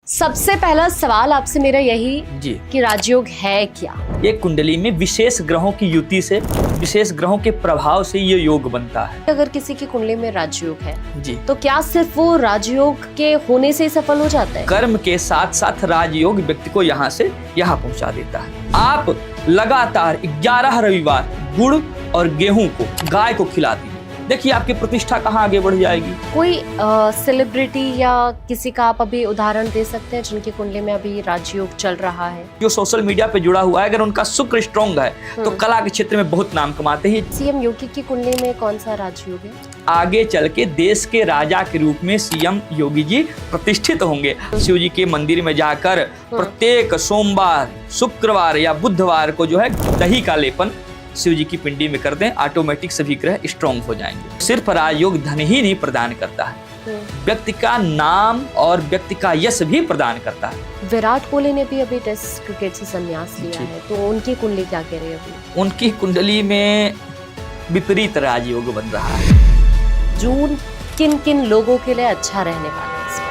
सबसे पहला सवाल आपसे मेरा यही जी कि राजयोग है क्या? ये कुंडली में विशेष ग्रहों की युति से, विशेष ग्रहों के प्रभाव से ये योग बनता है। अगर किसी की कुंडली में राजयोग है जी तो क्या सिर्फ वो राजयोग के होने से ही सफल हो जाता है? कर्म के साथ साथ राजयोग व्यक्ति को यहाँ से यहाँ पहुँचा देता है। आप लगातार 11 रविवार गुड़ और गेहूं को गाय को खिलाती, देखिए आपकी प्रतिष्ठा कहाँ आगे बढ़ जाएगी। कोई सेलिब्रिटी या किसी का आप अभी उदाहरण दे सकते हैं जिनकी कुंडली में अभी राजयोग चल रहा है? जो सोशल मीडिया पे जुड़ा हुआ है, अगर उनका शुक्र स्ट्रॉन्ग है तो कला के क्षेत्र में बहुत नाम कमाते हैं। सीएम योगी की कुंडली में कौन सा राजयोग है? आगे चल के देश के राजा के रूप में सीएम योगी जी प्रतिष्ठित होंगे। शिव जी के मंदिर में जाकर प्रत्येक सोमवार, शुक्रवार या बुधवार को जो है दही का लेपन शिव जी की पिंडी में कर दें, ऑटोमेटिक सभी ग्रह स्ट्रॉन्ग हो जाएंगे। सिर्फ राजयोग धन ही नहीं प्रदान करता है, व्यक्ति का नाम और व्यक्ति का यश भी प्रदान करता है। विराट कोहली ने भी अभी टेस्ट क्रिकेट से संन्यास लिया है, तो उनकी कुंडली क्या कह रही है अभी? उनकी कुंडली में विपरीत राजयोग बन रहा है। जून किन किन लोगों के लिए अच्छा रहने वाला है इस बार?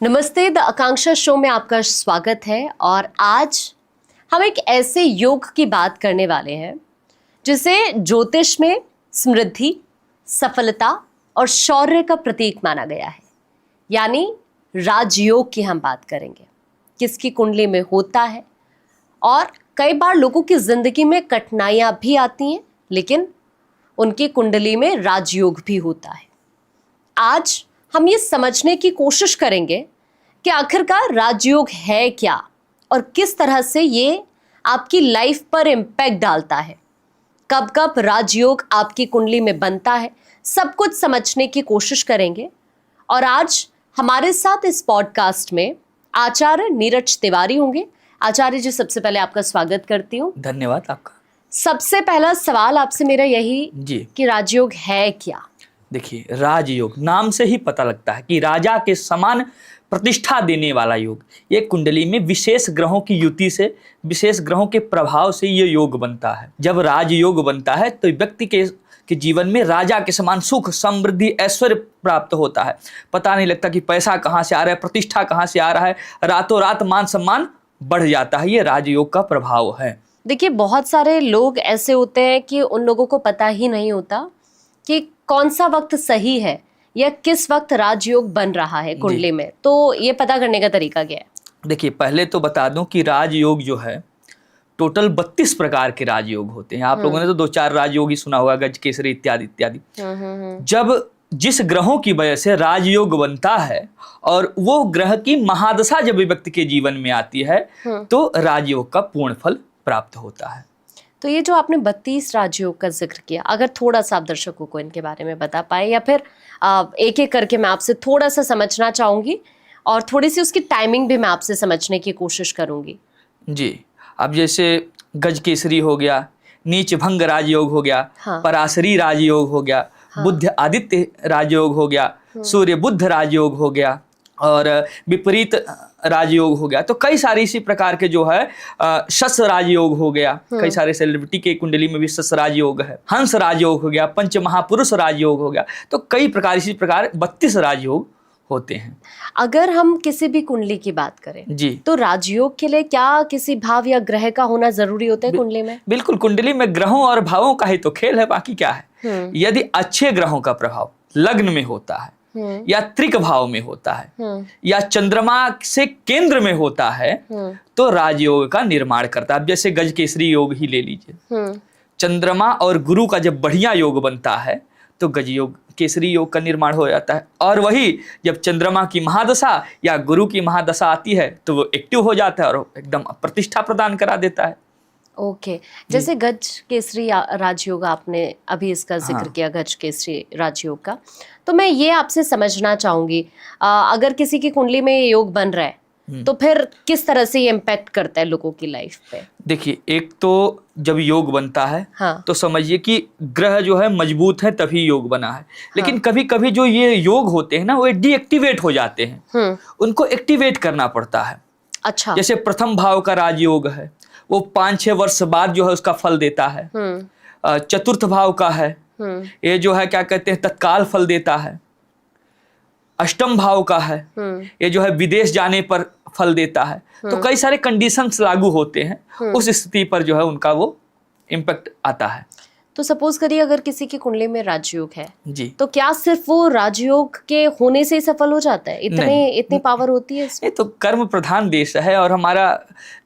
नमस्ते, द आकांक्षा शो में आपका स्वागत है। और आज हम एक ऐसे योग की बात करने वाले हैं जिसे ज्योतिष में समृद्धि, सफलता और शौर्य का प्रतीक माना गया है, यानी राजयोग की हम बात करेंगे। किसकी कुंडली में होता है, और कई बार लोगों की जिंदगी में कठिनाइयां भी आती हैं, लेकिन उनकी कुंडली में राजयोग भी होता है। आज हम ये समझने की कोशिश करेंगे कि आखिरकार राजयोग है क्या और किस तरह से ये आपकी लाइफ पर इम्पैक्ट डालता है, कब कब राजयोग आपकी कुंडली में बनता है, सब कुछ समझने की कोशिश करेंगे। और आज हमारे साथ इस पॉडकास्ट में आचार्य नीरज तिवारी होंगे। आचार्य जी, सबसे पहले आपका स्वागत करती हूँ। धन्यवाद आपका। सबसे पहला सवाल आपसे मेरा यही जी कि राजयोग है क्या? देखिए, राजयोग नाम से ही पता लगता है कि राजा के समान प्रतिष्ठा देने वाला योग। ये कुंडली में विशेष ग्रहों की युति से, विशेष ग्रहों के प्रभाव से ये योग बनता है। जब राजयोग बनता है तो व्यक्ति के जीवन में राजा के समान सुख, समृद्धि, ऐश्वर्य प्राप्त होता है। पता नहीं लगता कि पैसा कहाँ से आ रहा है, प्रतिष्ठा कहाँ से आ रहा है, रातों रात मान सम्मान बढ़ जाता है। ये राजयोग का प्रभाव है। देखिए, बहुत सारे लोग ऐसे होते हैं कि उन लोगों को पता ही नहीं होता कि कौन सा वक्त सही है या किस वक्त राजयोग बन रहा है कुंडली में। तो ये पता करने का तरीका क्या है? देखिए, पहले तो बता दूं कि राजयोग जो है टोटल 32 प्रकार के राजयोग होते हैं। आप लोगों ने तो 2-4 राजयोग ही सुना होगा, गज केसरी इत्यादि इत्यादि। जब जिस ग्रहों की वजह से राजयोग बनता है और वो ग्रह की महादशा जब व्यक्ति के जीवन में आती है तो राजयोग का पूर्ण फल प्राप्त होता है। तो ये जो आपने 32 राजयोग का जिक्र किया, अगर थोड़ा सा आप दर्शकों को इनके बारे में बता पाए, या फिर एक एक करके मैं आपसे थोड़ा सा समझना चाहूंगी और थोड़ी सी उसकी टाइमिंग भी मैं आपसे समझने की कोशिश करूंगी। जी, अब जैसे गज केसरी हो गया, नीच भंग राजयोग हो गया, पराशरी राजयोग हो गया, बुध आदित्य राजयोग हो गया, सूर्य बुध राजयोग हो गया और विपरीत राजयोग हो गया। तो कई सारे इसी प्रकार के जो है शस राजयोग हो गया। कई सारे सेलिब्रिटी के कुंडली में भी शस राजयोग है। हंस राजयोग हो गया, पंच महापुरुष राजयोग हो गया। तो कई प्रकार, इसी प्रकार 32 राजयोग होते हैं। अगर हम किसी भी कुंडली की बात करें जी, तो राजयोग के लिए क्या किसी भाव या ग्रह का होना जरूरी होता है कुंडली में? बिल्कुल, कुंडली में ग्रहों और भावों का ही तो खेल है, बाकी क्या है। यदि अच्छे ग्रहों का प्रभाव लग्न में होता है या त्रिक भाव में होता है या चंद्रमा से केंद्र में होता है तो राजयोग का निर्माण करता है। अब जैसे गज केसरी योग ही ले लीजिए, चंद्रमा और गुरु का जब बढ़िया योग बनता है तो गज योग, केसरी योग का निर्माण हो जाता है। और वही जब चंद्रमा की महादशा या गुरु की महादशा आती है तो वो एक्टिव हो जाता है और एकदम प्रतिष्ठा प्रदान करा देता है। ओके, जैसे गज केसरी राजयोग आपने अभी इसका जिक्र किया, गज केसरी राजयोग का, तो मैं ये आपसे समझना चाहूंगी, अगर किसी की कुंडली में ये योग बन रहा है तो फिर किस तरह से ये इम्पैक्ट करता है लोगों की लाइफ पे? देखिए, एक तो जब योग बनता है तो समझिए कि ग्रह जो है मजबूत है तभी योग बना है। लेकिन कभी कभी जो ये योग होते हैं ना, वो डीएक्टिवेट हो जाते हैं, उनको एक्टिवेट करना पड़ता है। अच्छा, जैसे प्रथम भाव का राजयोग है, वो 5-6 वर्ष बाद जो है उसका फल देता है। चतुर्थ भाव का है, ये जो है क्या कहते हैं तत्काल फल देता है। अष्टम भाव का है, ये जो है विदेश जाने पर फल देता है। तो कई सारे कंडीशंस लागू होते हैं, उस स्थिति पर जो है उनका वो इम्पैक्ट आता है। तो सपोज करिए अगर किसी की कुंडली में राजयोग है जी, तो क्या सिर्फ वो राजयोग के होने से ही सफल हो जाता है? इतनी पावर होती है इसमें? ये तो कर्म प्रधान देश है और हमारा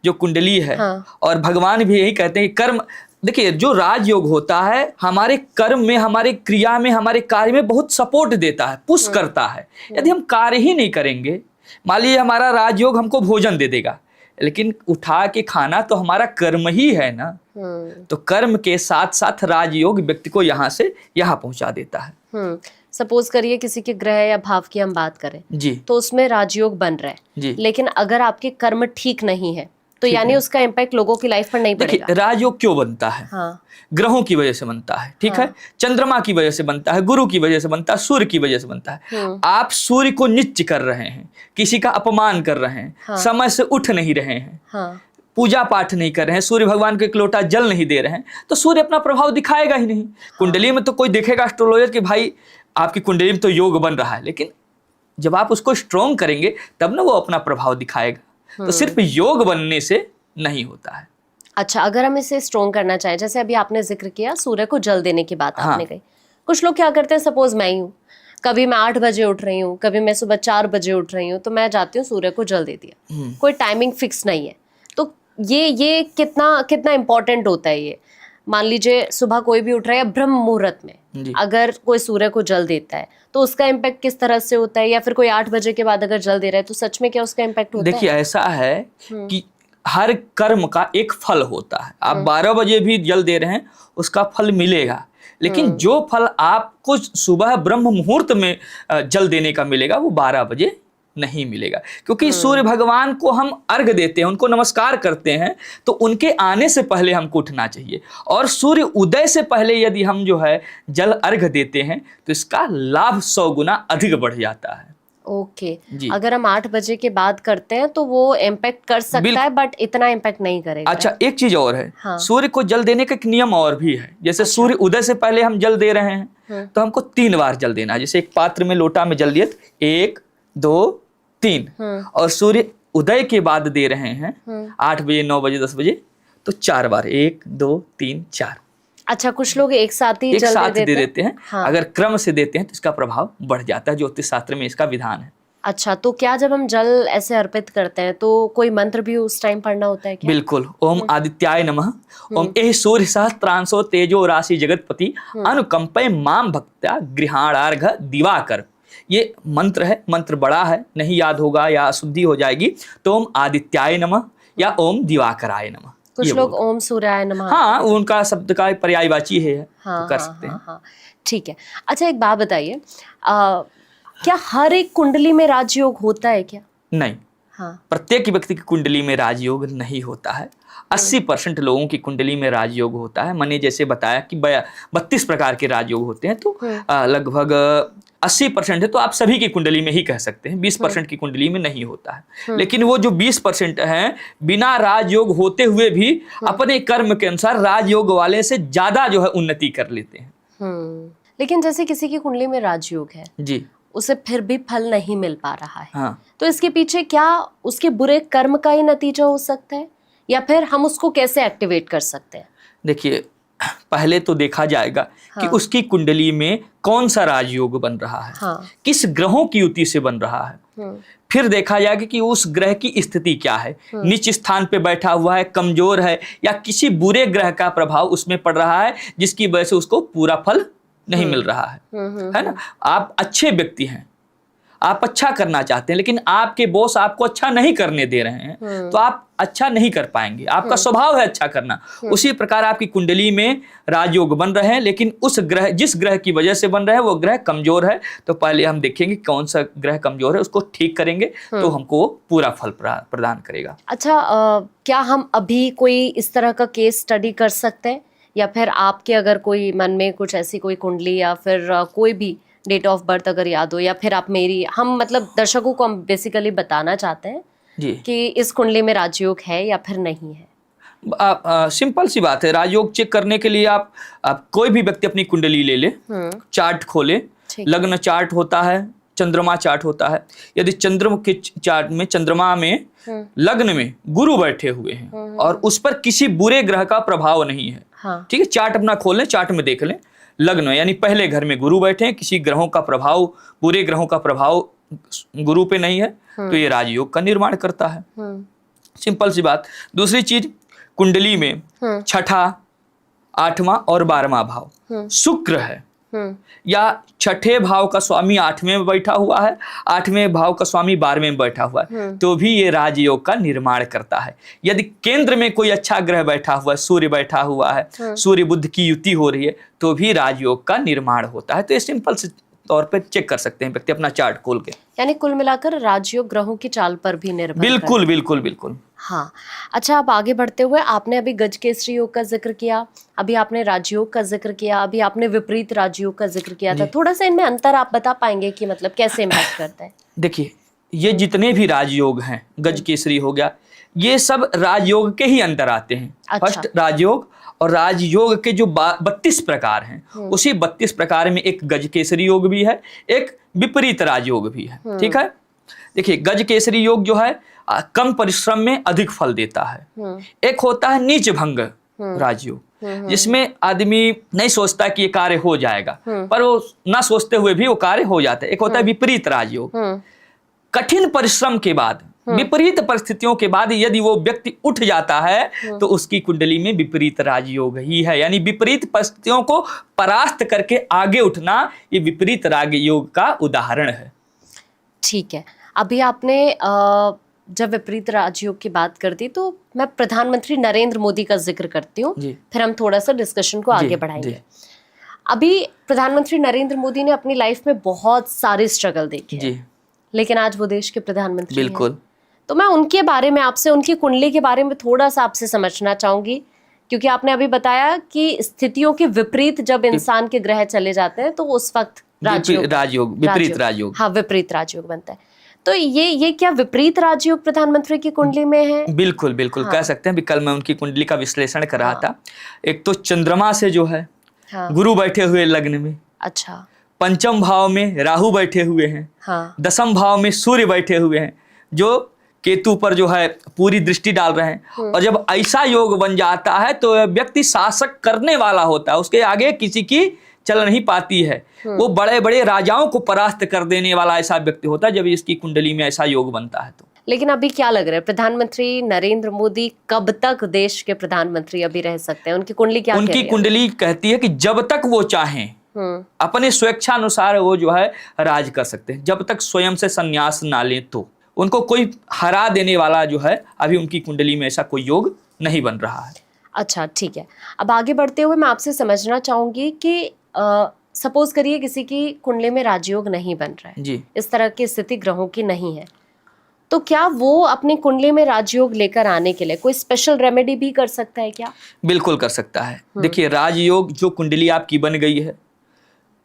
जो कुंडली है, हाँ। और भगवान भी यही कहते हैं कि कर्म, देखिए जो राजयोग होता है हमारे कर्म में, हमारे क्रिया में, हमारे कार्य में बहुत सपोर्ट देता है, पुश करता है। यदि हम कार्य ही नहीं करेंगे, मान लीजिए हमारा राजयोग हमको भोजन दे देगा, लेकिन उठा के खाना तो हमारा कर्म ही है ना। तो कर्म के साथ साथ राजयोग व्यक्ति को यहाँ से यहाँ पहुंचा देता है। सपोज करिए किसी के ग्रह या भाव की हम बात करें जी, तो उसमें राजयोग बन रहा है जी, लेकिन अगर आपके कर्म ठीक नहीं है तो यानी उसका इम्पैक्ट लोगों की लाइफ पर नहीं पड़ेगा। देखिए राजयोग क्यों बनता है? हाँ। ग्रहों की वजह से बनता है, ठीक हाँ। है, चंद्रमा की वजह से बनता है, गुरु की वजह से बनता है, सूर्य की वजह से बनता है। आप सूर्य को नीच कर रहे हैं, किसी का अपमान कर रहे हैं, हाँ। समय से उठ नहीं रहे हैं, हाँ। पूजा पाठ नहीं कर रहे हैं, सूर्य भगवान को एक लोटा जल नहीं दे रहे हैं, तो सूर्य अपना प्रभाव दिखाएगा ही नहीं। कुंडली में तो कोई देखेगा एस्ट्रोलॉजर कि भाई आपकी कुंडली में तो योग बन रहा है, लेकिन जब आप उसको स्ट्रॉन्ग करेंगे तब ना वो अपना प्रभाव दिखाएगा। तो सिर्फ योग बनने से नहीं होता है। अच्छा, अगर हम इसे स्ट्रॉन्ग करना चाहें, जैसे अभी आपने जिक्र किया सूर्य को जल देने की बात आपने कही, कुछ लोग क्या करते हैं, सपोज मैं ही हूँ, कभी मैं 8 बजे उठ रही हूँ, कभी मैं सुबह 4 बजे उठ रही हूँ, तो मैं जाती हूँ सूर्य को जल दे दिया, कोई टाइमिंग फिक्स नहीं है। तो ये कितना इम्पोर्टेंट होता है ये? मान लीजिए सुबह कोई भी उठ रहा है या ब्रह्म मुहूर्त में अगर कोई सूर्य को जल देता है तो उसका इम्पैक्ट किस तरह से होता है? या फिर कोई 8 बजे के बाद अगर जल दे रहा है तो सच में क्या उसका इम्पैक्ट होता है? देखिए ऐसा है कि हर कर्म का एक फल होता है। आप 12 बजे भी जल दे रहे हैं उसका फल मिलेगा, लेकिन जो फल आपको सुबह ब्रह्म मुहूर्त में जल देने का मिलेगा वो 12 बजे नहीं मिलेगा। क्योंकि सूर्य भगवान को हम अर्घ देते हैं, उनको नमस्कार करते हैं, तो उनके आने से पहले हमको उठना चाहिए। और सूर्य उदय से पहले यदि हम जो है जल अर्घ देते हैं तो इसका लाभ 100 गुना अधिक बढ़ जाता है। ओके। अगर हम 8 बजे के बाद करते हैं तो वो इम्पैक्ट कर सकता है, बट इतना इम्पैक्ट नहीं करेगा। अच्छा, एक चीज और है, हाँ। सूर्य को जल देने का एक नियम और भी है। जैसे सूर्य उदय से पहले हम जल दे रहे हैं तो हमको 3 बार जल देना है। जैसे एक पात्र में लोटा में जल दिए 1 2 3, और सूर्य उदय के बाद दे रहे हैं 8 बजे 9 बजे 10 बजे तो 4 बार, 1 2 3 4। अच्छा, कुछ लोग एक साथ ही जल दे देते हैं। हाँ। अगर क्रम से देते हैं तो इसका प्रभाव बढ़ जाता है, ज्योतिष शास्त्र में इसका विधान है। अच्छा, तो क्या जब हम जल ऐसे अर्पित करते हैं तो कोई मंत्र भी उस टाइम पढ़ना होता है क्या? बिल्कुल। ओम आदित्याय नमः, ओम एहि सूर्य सहस्त्रांशो तेजो राशि जगतपति अनुकंपय माम भक्त्या गृहाणार्घ दिवाकर। ये मंत्र है, मंत्र बड़ा है, नहीं याद होगा या अशुद्धि हो जाएगी, तो ओम आदित्याय नमः या ओम दिवाकराय नमः। कुछ लोग ओम सूर्याय नमः, हाँ, उनका शब्द का पर्यायवाची है, हाँ, तो कर सकते हैं। हाँ, ठीक है। अच्छा, एक बात बताइए, क्या हर एक कुंडली में राजयोग होता है क्या? नहीं, हाँ। प्रत्येक व्यक्ति की कुंडली में राजयोग नहीं होता है। 80% लोगों की कुंडली में राजयोग होता है। मैंने जैसे बताया कि 32 प्रकार के राजयोग होते हैं, तो लगभग 80% है, तो आप सभी की कुंडली में ही कह सकते हैं। 20% की कुंडली में नहीं होता है। लेकिन वो जो 20% हैं, बिना राजयोग होते हुए भी अपने कर्म के अनुसार राजयोग वाले से ज्यादा जो है उन्नति कर लेते हैं। लेकिन जैसे किसी की कुंडली में राजयोग है जी, उसे फिर भी फल नहीं मिल पा रहा है, हाँ, तो इसके पीछे क्या उसके बुरे कर्म का ही नतीजा हो सकता है, या फिर हम उसको कैसे एक्टिवेट कर सकते हैं? देखिए पहले तो देखा जाएगा कि उसकी कुंडली में कौन सा राजयोग बन रहा है, किस ग्रहों की युति से बन रहा है। फिर देखा जाएगा कि उस ग्रह की स्थिति क्या है, नीच स्थान पे बैठा हुआ है, कमजोर है, या किसी बुरे ग्रह का प्रभाव उसमें पड़ रहा है जिसकी वजह से उसको पूरा फल नहीं मिल रहा है ना। आप अच्छे व्यक्ति हैं, आप अच्छा करना चाहते हैं, लेकिन आपके बॉस आपको अच्छा नहीं करने दे रहे हैं, तो आप अच्छा नहीं कर पाएंगे। आपका स्वभाव है अच्छा करना। उसी प्रकार आपकी कुंडली में राजयोग बन रहे हैं, लेकिन उस ग्रह, जिस ग्रह की वजह से बन रहे हैं वो ग्रह कमजोर है, तो पहले हम देखेंगे कौन सा ग्रह कमजोर है, उसको ठीक करेंगे तो हमको पूरा फल प्रदान करेगा। अच्छा, क्या हम अभी कोई इस तरह का केस स्टडी कर सकते हैं, या फिर आपके अगर कोई मन में कुछ ऐसी कोई कुंडली या फिर कोई भी डेट ऑफ बर्थ अगर याद हो, या फिर आप हम मतलब दर्शकों को हम बेसिकली बताना चाहते हैं जी कि इस कुंडली में राजयोग है या फिर नहीं है? सिंपल सी बात है, राजयोग चेक करने के लिए आप कोई भी व्यक्ति अपनी कुंडली ले ले, चार्ट खोले, लग्न चार्ट होता है, चंद्रमा चार्ट होता है। यदि चंद्रमा के चार्ट में, चंद्रमा में लग्न में गुरु बैठे हुए हैं और उस पर किसी बुरे ग्रह का प्रभाव नहीं है, ठीक है, चार्ट अपना खोल लें, चार्ट में देख लें, लग्न यानी पहले घर में गुरु बैठे हैं, किसी ग्रहों का प्रभाव, बुरे ग्रहों का प्रभाव गुरु पे नहीं है, तो ये राजयोग का निर्माण करता है। सिंपल सी बात। दूसरी चीज, कुंडली में छठा, आठवां और 12वां भाव शुक्र है, या छठे भाव का स्वामी 8वें में बैठा हुआ है, 8वें भाव का स्वामी 12वें में बैठा हुआ है, तो भी ये राजयोग का निर्माण करता है। यदि केंद्र में कोई अच्छा ग्रह बैठा हुआ है, सूर्य बैठा हुआ है, सूर्य बुध की युति हो रही है, तो भी राजयोग का निर्माण होता है। तो ये सिंपल से तौर पे चेक कर सकते हैं व्यक्ति अपना चार्ट खोल के। यानी कुल मिलाकर राजयोग ग्रहों की चाल पर भी निर्भर बिल्कुल बिल्कुल बिल्कुल। हाँ, अच्छा, अब आगे बढ़ते हुए आपने अभी गजकेसरी योग का जिक्र किया, अभी आपने राजयोग का जिक्र किया, अभी आपने विपरीत राजयोग का जिक्र किया था। थोड़ा सा इनमें अंतर आप बता पाएंगे कि मतलब कैसे मैच करता है? देखिए, ये जितने भी राजयोग हैं, गजकेसरी हो गया, ये सब राजयोग के ही अंदर आते हैं। फर्स्ट राजयोग, और राजयोग के जो 32 प्रकार हैं, उसी 32 प्रकार में एक गजकेसरी योग भी है, एक विपरीत राजयोग भी है। ठीक है, देखिए, गजकेसरी योग जो है कम परिश्रम में अधिक फल देता है। एक होता है नीच भंग राजयोग, जिसमें आदमी नहीं सोचता कि ये कार्य हो जाएगा, पर वो ना सोचते हुए भी वो कार्य हो जाता है। एक होता है विपरीत राजयोग, कठिन परिश्रम के बाद, विपरीत परिस्थितियों के बाद यदि वो व्यक्ति उठ जाता है, तो उसकी कुंडली में विपरीत राजयोग ही है। यानी विपरीत परिस्थितियों को परास्त करके आगे उठना, ये विपरीत राजयोग का उदाहरण है। ठीक है, अभी आपने जब विपरीत राजयोग की बात कर दी, तो मैं प्रधानमंत्री नरेंद्र मोदी का जिक्र करती हूँ, फिर हम थोड़ा सा डिस्कशन को आगे बढ़ाएंगे। अभी प्रधानमंत्री नरेंद्र मोदी ने अपनी लाइफ में बहुत सारे स्ट्रगल देखे हैं, लेकिन आज वो देश के प्रधानमंत्री बिल्कुल हैं। तो मैं उनके बारे में आपसे, उनकी कुंडली के बारे में थोड़ा सा आपसे समझना चाहूंगी, क्योंकि आपने अभी बताया कि स्थितियों के विपरीत जब इंसान के ग्रह चले जाते हैं, तो उस वक्त राजयोग विपरीत राजयोग, हाँ, विपरीत राजयोग बनता है। तो ये क्या विपरीत राजयोग प्रधानमंत्री की कुंडली में है? बिल्कुल बिल्कुल, कह सकते हैं। भी कल मैं उनकी कुंडली का विश्लेषण कर रहा था। एक तो चंद्रमा से जो है गुरु बैठे हुए लग्न में, अच्छा, पंचम भाव में राहु बैठे हुए हैं, दसम भाव में सूर्य बैठे हुए हैं, जो केतु पर जो है पूरी दृष्टि डाल रहे हैं। और जब ऐसा योग बन जाता है, तो व्यक्ति शासक करने वाला होता है, उसके आगे किसी की चल नहीं पाती है, वो बड़े बड़े राजाओं को परास्त कर देने वाला ऐसा व्यक्ति होता है, जब इसकी कुंडली में ऐसा योग बनता है। तो लेकिन अभी क्या लग रहा है, प्रधानमंत्री नरेंद्र मोदी कब तक देश के प्रधानमंत्री अभी रह सकते हैं? उनकी कुंडली क्या उनकी कुंडली कहती है कि जब तक वो चाहें अपने स्वेच्छानुसार वो जो है राज कर सकते हैं, जब तक स्वयं से संन्यास ना लें। तो उनको कोई हरा देने वाला जो है, अभी उनकी कुंडली में ऐसा कोई योग नहीं बन रहा है। अच्छा, ठीक है। अब आगे बढ़ते हुए मैं आपसे समझना चाहूंगी कि सपोज करिए किसी की कुंडली में राजयोग नहीं बन रहा है जी, इस तरह की स्थिति ग्रहों की नहीं है, तो क्या वो अपनी कुंडली में राजयोग लेकर आने के लिए कोई स्पेशल रेमेडी भी कर सकता है क्या? बिल्कुल कर सकता है। देखिए, राजयोग जो कुंडली आपकी बन गई है,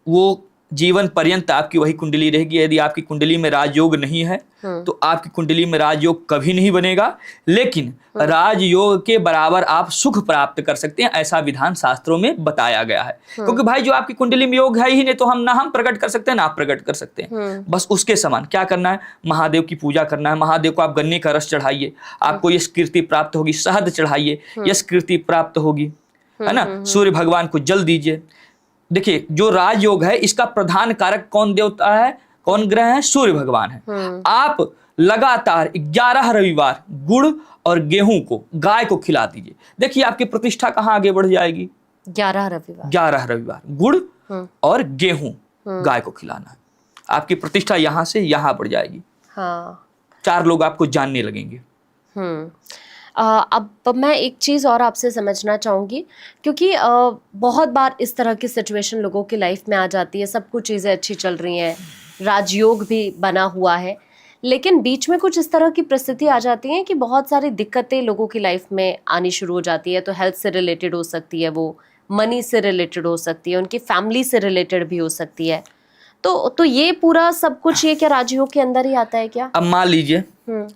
वो जीवन पर्यंत आपकी वही कुंडली रहेगी। यदि आपकी कुंडली में राजयोग नहीं है, तो आपकी कुंडली में राजयोग कभी नहीं बनेगा, लेकिन राजयोग के बराबर आप सुख प्राप्त कर सकते हैं, ऐसा विधान शास्त्रों में बताया गया है। क्योंकि भाई, जो आपकी कुंडली में योग है ही नहीं, तो हम प्रकट कर सकते हैं ना आप प्रकट कर सकते हैं। बस उसके समान क्या करना है, महादेव की पूजा करना है। महादेव को आप गन्ने का रस चढ़ाइए, आपको यश कीर्ति प्राप्त होगी। शहद चढ़ाइए, यश कीर्ति प्राप्त होगी, है ना। सूर्य भगवान को जल दीजिए। देखिए, जो राजयोग है, इसका प्रधान कारक कौन देवता है, कौन ग्रह है? सूर्य भगवान है। आप लगातार 11 रविवार गुड़ और गेहूं को गाय को खिला दीजिए। देखिए, आपकी प्रतिष्ठा कहाँ आगे बढ़ जाएगी। 11 रविवार गुड़ और गेहूं गाय को खिलाना है, आपकी प्रतिष्ठा यहाँ से यहाँ बढ़ जाएगी। हाँ। 4 लोग आपको जानने लगेंगे। अब मैं एक चीज़ और आपसे समझना चाहूँगी, क्योंकि बहुत बार इस तरह की सिचुएशन लोगों की लाइफ में आ जाती है। सब कुछ चीज़ें अच्छी चल रही हैं, राजयोग भी बना हुआ है, लेकिन बीच में कुछ इस तरह की परिस्थिति आ जाती हैं कि बहुत सारी दिक्कतें लोगों की लाइफ में आनी शुरू हो जाती है। तो हेल्थ से रिलेटेड हो सकती है, वो मनी से रिलेटेड हो सकती है, उनकी फैमिली से रिलेटेड भी हो सकती है। तो ये पूरा सब कुछ ये क्या राजयोग के अंदर ही आता है क्या? अब मान लीजिए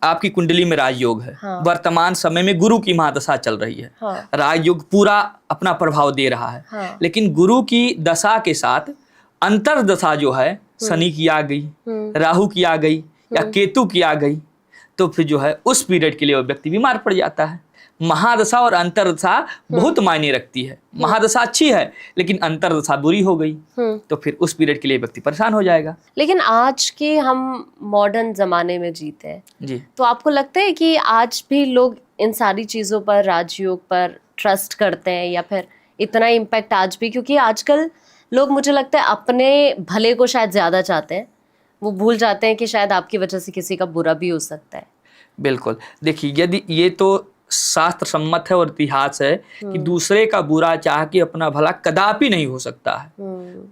आपकी कुंडली में राजयोग है, हाँ। वर्तमान समय में गुरु की महादशा चल रही है, हाँ। राजयोग पूरा अपना प्रभाव दे रहा है, हाँ। लेकिन गुरु की दशा के साथ अंतर्दशा जो है शनि की आ गई, राहु की आ गई या केतु की आ गई, तो फिर जो है उस पीरियड के लिए वो व्यक्ति बीमार पड़ जाता है। महादशा और अंतर्दशा बहुत मायने रखती है। महादशा अच्छी है लेकिन अंतर्दशा बुरी हो गई तो फिर उस पीरियड के लिए व्यक्ति परेशान हो जाएगा। लेकिन आज के हम मॉडर्न जमाने में जीते हैं जी, तो आपको लगता है कि आज भी लोग इन सारी चीजों पर, राजयोग पर ट्रस्ट करते हैं या फिर इतना इम्पैक्ट आज भी? क्योंकि आजकल लोग, मुझे लगता है, अपने भले को शायद ज्यादा चाहते हैं, वो भूल जाते हैं कि शायद आपकी वजह से किसी का बुरा भी हो सकता है। बिल्कुल। देखिए, यदि ये तो शास्त्र सम्मत है और इतिहास है कि दूसरे का बुरा चाह के अपना भला कदापि नहीं हो सकता है।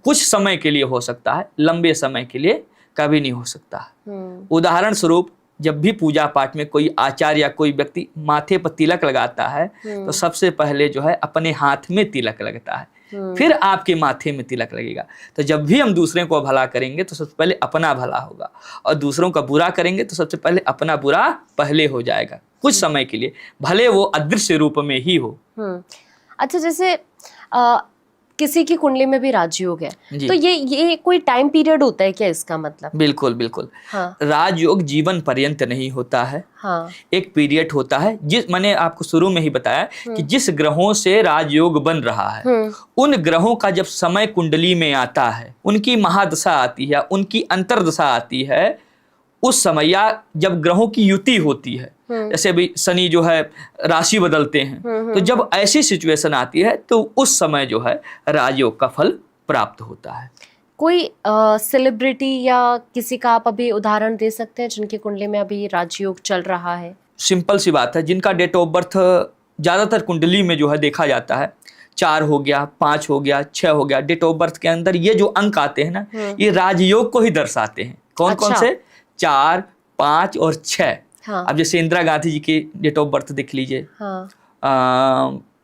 कुछ समय के लिए हो सकता है, लंबे समय के लिए कभी नहीं हो सकता है। उदाहरण स्वरूप, जब भी पूजा पाठ में कोई आचार्य या कोई व्यक्ति माथे पर तिलक लगाता है तो सबसे पहले जो है अपने हाथ में तिलक लगता है, फिर आपके माथे में तिलक लगेगा। तो जब भी हम दूसरे को भला करेंगे तो सबसे पहले अपना भला होगा, और दूसरों का बुरा करेंगे तो सबसे पहले अपना बुरा पहले हो जाएगा, कुछ समय के लिए, भले वो अदृश्य रूप में ही हो। अच्छा, जैसे किसी की कुंडली में भी राजयोग है जी। तो ये कोई टाइम पीरियड होता है क्या इसका मतलब? बिल्कुल बिल्कुल। हाँ। राजयोग जीवन पर्यंत नहीं होता है। हाँ। एक पीरियड होता है, जिस मैंने आपको शुरू में ही बताया कि जिस ग्रहों से राजयोग बन रहा है उन ग्रहों का जब समय कुंडली में आता है, उनकी महादशा आती है, उनकी अंतर्दशा आती है, उस समय या जब ग्रहों की युति होती है, जैसे अभी शनि जो है राशि बदलते हैं, तो जब ऐसी सिचुएशन आती है तो उस समय जो है राजयोग का फल प्राप्त होता है। कोई सेलिब्रिटी या किसी का आप अभी उदाहरण दे सकते हैं जिनकी कुंडली में अभी राजयोग चल रहा है? सिंपल सी बात है, जिनका डेट ऑफ बर्थ ज्यादातर कुंडली में जो है देखा जाता है, 4 हो गया, 5 हो गया, 6 हो गया, डेट ऑफ बर्थ के अंदर ये जो अंक आते हैं ना, ये राजयोग को ही दर्शाते हैं। कौन कौन से? 4, 5 और 6। हाँ। अब जैसे इंदिरा गांधी जी की डेट ऑफ बर्थ देख लीजिए, हाँ।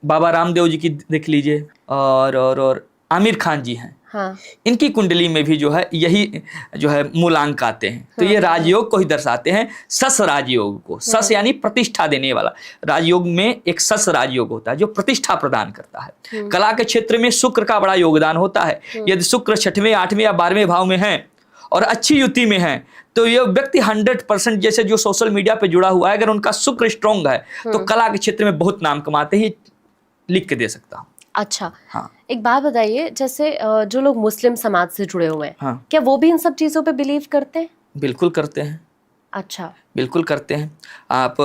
बाबा रामदेव जी की देख लीजिए, और आमिर खान जी हैं। हाँ। इनकी कुंडली में भी जो है यही जो है मूलांक आते हैं, तो ये राजयोग को ही दर्शाते हैं। सस राजयोग को, सस यानी प्रतिष्ठा देने वाला, राजयोग में एक सस राजयोग होता है जो प्रतिष्ठा प्रदान करता है। कला के क्षेत्र में शुक्र का बड़ा योगदान होता है। यदि शुक्र 6वें, 8वें या 12वें भाव में है और अच्छी युति में है तो ये व्यक्ति 100%, जैसे जो सोशल मीडिया पे जुड़ा हुआ है, अगर उनका शुक्र स्ट्रॉन्ग है तो कला के क्षेत्र में बहुत नाम कमाते ही, लिख के दे सकता हूँ। अच्छा। हाँ। एक बात बताइए, जैसे जो लोग मुस्लिम समाज से जुड़े हुए हैं, हाँ। क्या वो भी इन सब चीजों पे बिलीव करते हैं? बिल्कुल करते हैं। अच्छा। बिल्कुल करते हैं। आप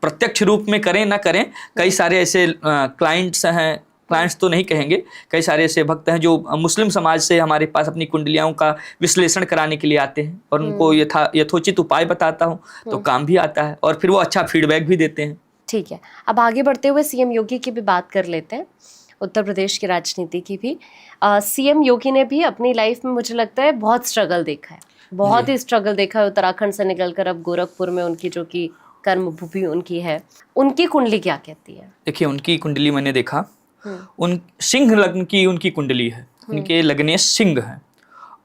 प्रत्यक्ष रूप में करें ना करें, कई सारे ऐसे क्लाइंट्स हैं, क्लाइंट्स तो नहीं कहेंगे, कई सारे ऐसे भक्त हैं जो मुस्लिम समाज से हमारे पास अपनी कुंडलियों का विश्लेषण कराने के लिए आते हैं, और उनको यथोचित उपाय बताता हूँ तो काम भी आता है, और फिर वो अच्छा फीडबैक भी देते हैं। ठीक है, अब आगे बढ़ते हुए सीएम योगी की भी बात कर लेते हैं, उत्तर प्रदेश की राजनीति की भी। सीएम योगी ने भी अपनी लाइफ में, मुझे लगता है, बहुत स्ट्रगल देखा है, बहुत ही स्ट्रगल देखा है। उत्तराखंड से निकलकर अब गोरखपुर में उनकी, जो कि कर्म भूमि उनकी है, उनकी कुंडली क्या कहती है? देखिए, उनकी कुंडली मैंने देखा, उन सिंह लग्न की उनकी कुंडली है, उनके लग्नेश सिंह है,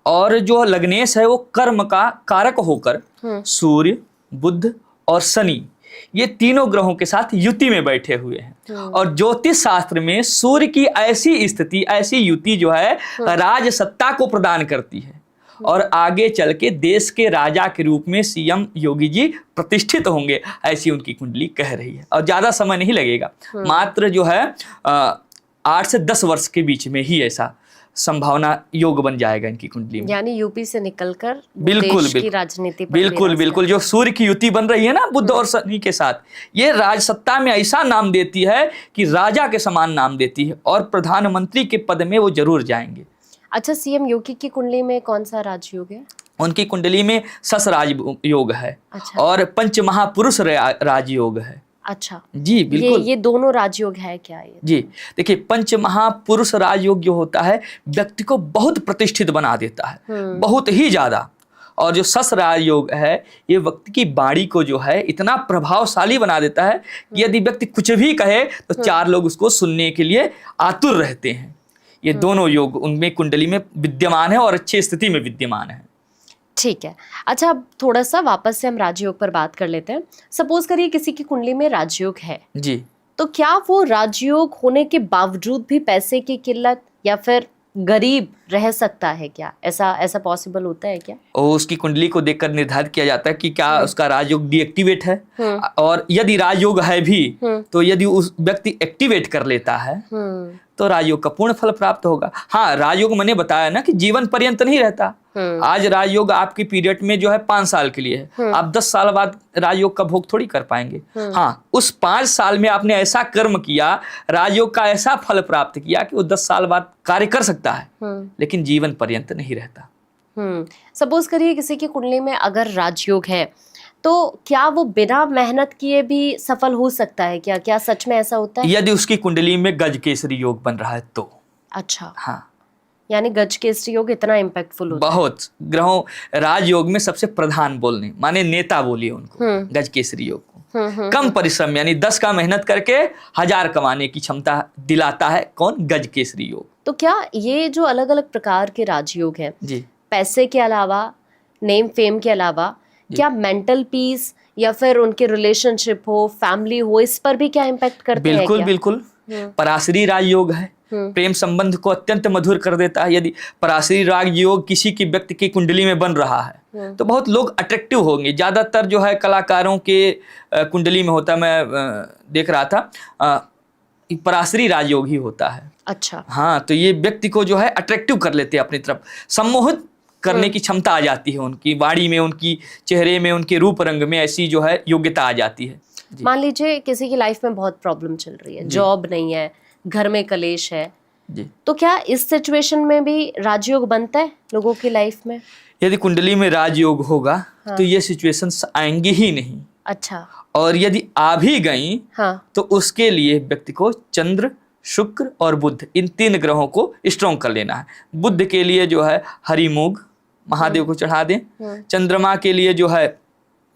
और जो लग्नेश है वो कर्म का कारक होकर सूर्य, बुध और शनि, ये तीनों ग्रहों के साथ युति में बैठे हुए हैं। और ज्योतिष शास्त्र में सूर्य की ऐसी स्थिति, ऐसी युति जो है राज सत्ता को प्रदान करती है, और आगे चल के देश के राजा के रूप में सीएम योगी जी प्रतिष्ठित होंगे, ऐसी उनकी कुंडली कह रही है। और ज्यादा समय नहीं लगेगा, मात्र जो है 8 से 10 वर्ष के बीच में ही ऐसा संभावना योग बन जाएगा इनकी कुंडली में। यानी यूपी से निकलकर बिल्कुल देश की राजनीति पर बिल्कुल बिल्कुल जो सूर्य की युति बन रही है ना बुध और शनि के साथ, ये राजसत्ता में ऐसा नाम देती है कि राजा के समान नाम देती है, और प्रधानमंत्री के पद में वो जरूर जाएंगे। अच्छा, सीएम योगी की कुंडली में कौन सा राजयोग है? उनकी कुंडली में सस राजयोग है। अच्छा। और पंच महापुरुष राजयोग है। अच्छा जी बिल्कुल, ये दोनों राजयोग है क्या? ये जी देखिए, पंच महापुरुष राजयोग जो होता है व्यक्ति को बहुत प्रतिष्ठित बना देता है, बहुत ही ज्यादा। और जो सस राजयोग है ये व्यक्ति की वाणी को जो है इतना प्रभावशाली बना देता है कि यदि व्यक्ति कुछ भी कहे तो 4 लोग उसको सुनने के लिए आतुर रहते हैं। ये दोनों योग उनमें कुंडली में विद्यमान है और अच्छी स्थिति में विद्यमान है। ठीक है। अच्छा, अब थोड़ा सा वापस से हम राजयोग पर बात कर लेते हैं। सपोज करिए किसी की कुंडली में राजयोग है जी, तो क्या वो राजयोग होने के बावजूद भी पैसे की किल्लत या फिर गरीब रह सकता है? क्या ऐसा पॉसिबल होता है क्या? और उसकी कुंडली को देखकर निर्धारित किया जाता है कि क्या उसका राजयोग डीएक्टिवेट है, और यदि राजयोग है भी तो यदि उस व्यक्ति एक्टिवेट कर लेता है तो राजयोग का पूर्ण फल प्राप्त होगा। हाँ, राजयोग मैंने बताया ना कि जीवन पर्यंत नहीं रहता। आज राजयोग आपकी पीरियड में जो है 5 साल के लिए है, आप 10 साल बाद राजयोग का भोग थोड़ी कर पाएंगे। हाँ, उस 5 साल में आपने ऐसा कर्म किया, राजयोग का ऐसा फल प्राप्त किया कि वो 10 साल बाद कार्य कर सकता है, लेकिन जीवन पर्यंत नहीं रहता। सपोज करिए किसी की कुंडली में अगर राजयोग है तो क्या वो बिना मेहनत किए भी सफल हो सकता है? क्या सच में ऐसा होता है? यदि उसकी कुंडली में गज केसरी योग बन रहा है तो। अच्छा, हाँ, यानी गज केसरी योग इतना इम्पैक्टफुल होता है? बहुत। ग्रहों राजयोग में सबसे प्रधान बोलने माने नेता बोलिए उनको गज केसरी योग को। कम परिश्रम यानी 10 का मेहनत करके 1000 कमाने की क्षमता दिलाता है कौन? गज केसरी योग। तो क्या ये जो अलग अलग प्रकार के राजयोग हैं जी, पैसे के अलावा, नेम फेम के अलावा, क्या मेंटल पीस या फिर उनके रिलेशनशिप हो, फैमिली हो, इस पर भी क्या इम्पैक्ट करते हैं? बिल्कुल क्या? बिल्कुल। पराशरी राजयोग है, प्रेम संबंध को अत्यंत मधुर कर देता है। यदि पराशरी राजयोग किसी की व्यक्ति की कुंडली में बन रहा है तो बहुत लोग अट्रैक्टिव होंगे। ज्यादातर जो है कलाकारों के कुंडली में होता है, मैं देख रहा था, पराशरी राजयोग ही होता है। अच्छा, हाँ, तो ये व्यक्ति को जो है अट्रैक्टिव कर लेते हैं अपनी तरफ, सम्मोहित करने की क्षमता आ जाती है उनकी वाणी में, उनकी चेहरे में, उनके रूप रंग में ऐसी जो है योग्यता आ जाती है। मान लीजिए किसी की लाइफ में बहुत प्रॉब्लम चल रही है, जॉब नहीं है, घर में कलेश है जी, तो क्या इस सिचुएशन में भी राजयोग बनता है लोगों की लाइफ में? यदि कुंडली में राजयोग होगा तो ये सिचुएशंस आएंगी ही नहीं। अच्छा, और यदि आ भी गई हाँ, तो उसके लिए व्यक्ति को चंद्र, शुक्र और बुध, इन 3 ग्रहों को स्ट्रॉन्ग कर लेना है। बुध के लिए जो है हरी मूंग महादेव को चढ़ा दें, चंद्रमा के लिए जो है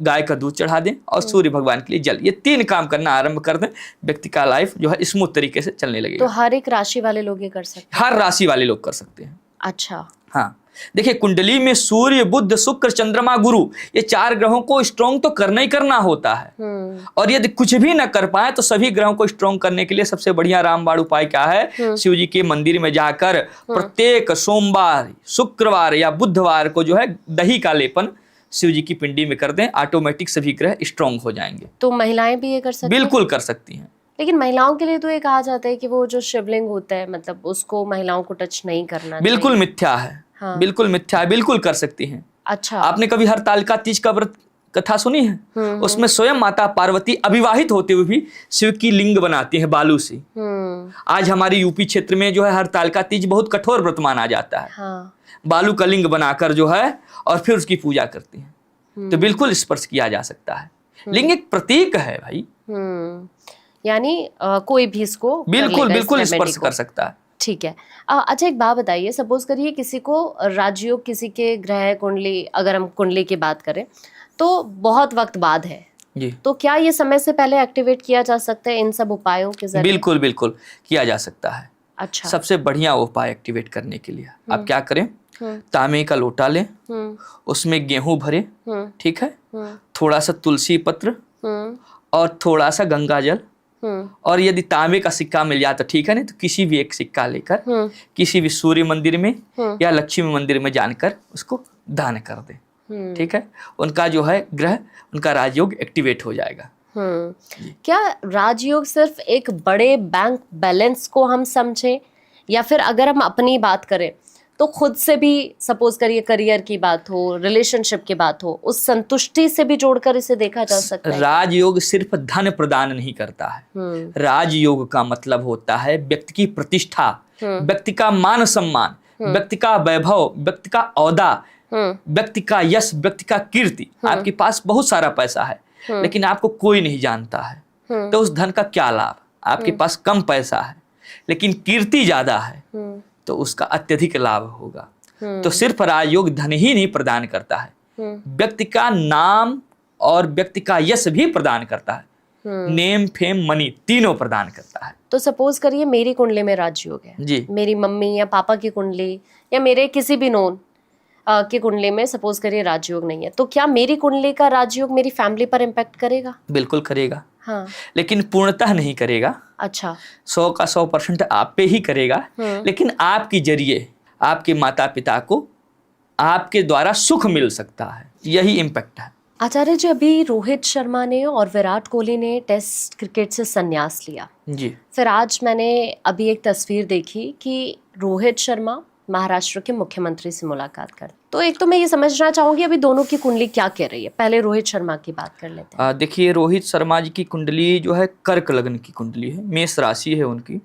गाय का दूध चढ़ा दें, और सूर्य भगवान के लिए जल। ये 3 काम करना आरंभ कर दें, व्यक्ति का लाइफ जो है स्मूथ तरीके से चलने लगेगा। तो हर एक राशि वाले लोग ये कर सकते हैं? हर राशि वाले लोग कर सकते हैं। अच्छा, हाँ, देखिए कुंडली में सूर्य, बुध, शुक्र, चंद्रमा, गुरु, ये 4 ग्रहों को स्ट्रॉन्ग तो करना ही करना होता है। और यदि कुछ भी न कर पाए तो सभी ग्रहों को स्ट्रॉन्ग करने के लिए सबसे बढ़िया रामबाण उपाय क्या है? शिव जी के मंदिर में जाकर प्रत्येक सोमवार, शुक्रवार या बुधवार को जो है दही का लेपन शिव जी की पिंडी में कर दें, ऑटोमेटिक सभी ग्रह स्ट्रॉन्ग हो जाएंगे। तो महिलाएं भी ये कर सकती हैं? बिल्कुल कर सकती हैं। लेकिन महिलाओं के लिए तो ये कहा जाता है कि वो जो शिवलिंग होता है मतलब उसको महिलाओं को टच नहीं करना बिल्कुल चाहिए। मिथ्या है। हाँ। बिल्कुल मिथ्या है, बिल्कुल कर सकती हैं। अच्छा, आपने कभी हरतालिका तीज का व्रत कथा सुनी है? उसमें स्वयं माता पार्वती अविवाहित होते हुए भी शिव की लिंग बनाती है बालू से। आज हमारी यूपी क्षेत्र में जो है हरतालिका तीज बहुत कठोर व्रत माना जाता है। हाँ, बालू का लिंग बनाकर जो है और फिर उसकी पूजा करती हैं। तो बिल्कुल स्पर्श किया जा सकता है। लिंग एक प्रतीक है भाई। यानी कोई भी इसको बिल्कुल बिल्कुल स्पर्श कर सकता है। ठीक है। अच्छा, एक बात बताइए, सपोज करिए किसी को राजयोग, किसी के ग्रह कुंडली, अगर हम कुंडली की बात करें तो बहुत वक्त बाद है जी, तो क्या ये समय से पहले एक्टिवेट किया जा सकता है इन सब उपायों के जरिए? बिल्कुल बिल्कुल किया जा सकता है। अच्छा, सबसे बढ़िया उपाय एक्टिवेट करने के लिए आप क्या करें? तांबे का लोटा लें, उसमें गेहूं भरें, ठीक है, थोड़ा सा तुलसी पत्र और थोड़ा सा गंगा जल, और यदि तांबे का सिक्का मिल जाए तो ठीक है, नहीं तो किसी भी एक सिक्का लेकर किसी भी सूर्य मंदिर में या लक्ष्मी मंदिर में जानकर उसको दान कर दें। ठीक है, उनका जो है ग्रह, उनका राजयोग एक्टिवेट हो जाएगा। क्या राजयोग सिर्फ एक बड़े बैंक बैलेंस को हम समझें, या फिर अगर हम अपनी बात करें तो खुद से भी, सपोज करिए करियर की बात हो, रिलेशनशिप की बात हो, उस संतुष्टि से भी जोड़कर इसे देखा जा सकता है? राजयोग सिर्फ धन प्रदान नहीं करता है। राजयोग का मतलब होता है व्यक्ति की प्रतिष्ठा, व्यक्ति का मान सम्मान, व्यक्ति का वैभव, व्यक्ति का औदा, व्यक्ति का यश, व्यक्ति का कीर्ति। आपके पास बहुत सारा पैसा है लेकिन आपको कोई नहीं जानता है तो उस धन का क्या लाभ? आपके पास कम पैसा है लेकिन कीर्ति ज्यादा है तो उसका अत्यधिक लाभ होगा। तो सिर्फ राजयोग धन ही नहीं प्रदान करता है, व्यक्ति का नाम और व्यक्ति का यश भी प्रदान करता है। नेम फेम मनी तीनों प्रदान करता है। तो सपोज करिए मेरी कुंडली में राजयोग है जी, मेरी मम्मी या पापा की कुंडली या मेरे किसी भी नोन की कुंडली में सपोज करिए राजयोग नहीं है, तो क्या मेरी कुंडली का राजयोग मेरी फैमिली पर इम्पैक्ट करेगा? बिल्कुल करेगा, हाँ। लेकिन पूर्णतः नहीं करेगा। अच्छा। 100 का 100% आप पे ही करेगा, लेकिन आपके जरिए आपके माता पिता को आपके द्वारा सुख मिल सकता है, यही इम्पैक्ट है। आचार्य जी, अभी रोहित शर्मा ने और विराट कोहली ने टेस्ट क्रिकेट से संन्यास लिया। जी, फिर आज मैंने अभी एक तस्वीर देखी कि रोहित शर्मा महाराष्ट्र के मुख्यमंत्री से मुलाकात कर, तो एक तो मैं ये समझना चाहूंगी अभी दोनों की कुंडली क्या कह रही है। पहले रोहित शर्मा की बात कर लेते हैं। देखिए, रोहित शर्मा जी की कुंडली जो है कर्क लग्न की कुंडली है, मेष राशि है उनकी।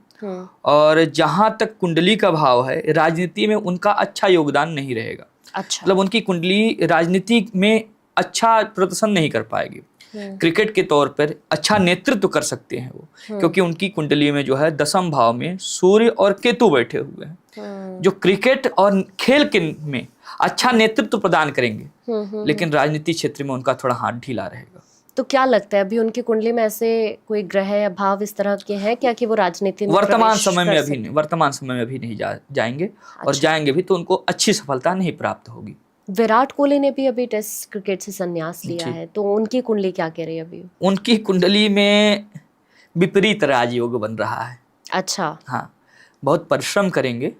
और जहाँ तक कुंडली का भाव है, राजनीति में उनका अच्छा योगदान नहीं रहेगा। अच्छा। मतलब उनकी कुंडली राजनीति में अच्छा प्रदर्शन नहीं कर पाएगी। क्रिकेट के तौर पर अच्छा नेतृत्व कर सकते हैं वो, क्योंकि उनकी कुंडली में जो है 10वें भाव में सूर्य और केतु बैठे हुए हैं, जो क्रिकेट और खेल के में अच्छा नेतृत्व प्रदान करेंगे, लेकिन राजनीति क्षेत्र में उनका थोड़ा हाथ ढीला रहेगा। तो क्या लगता है अभी उनकी कुंडली में ऐसे कोई ग्रह या भाव इस तरह के हैं क्या कि वो राजनीति में वर्तमान समय में अभी नहीं जाएंगे। और जाएंगे भी तो उनको अच्छी सफलता नहीं प्राप्त होगी। विराट कोहली ने भी अभी टेस्ट क्रिकेट से संन्यास लिया है, तो उनकी कुंडली क्या कह रही है अभी? उनकी कुंडली में विपरीत राजयोग बन रहा है। अच्छा। हाँ, बहुत परिश्रम करेंगे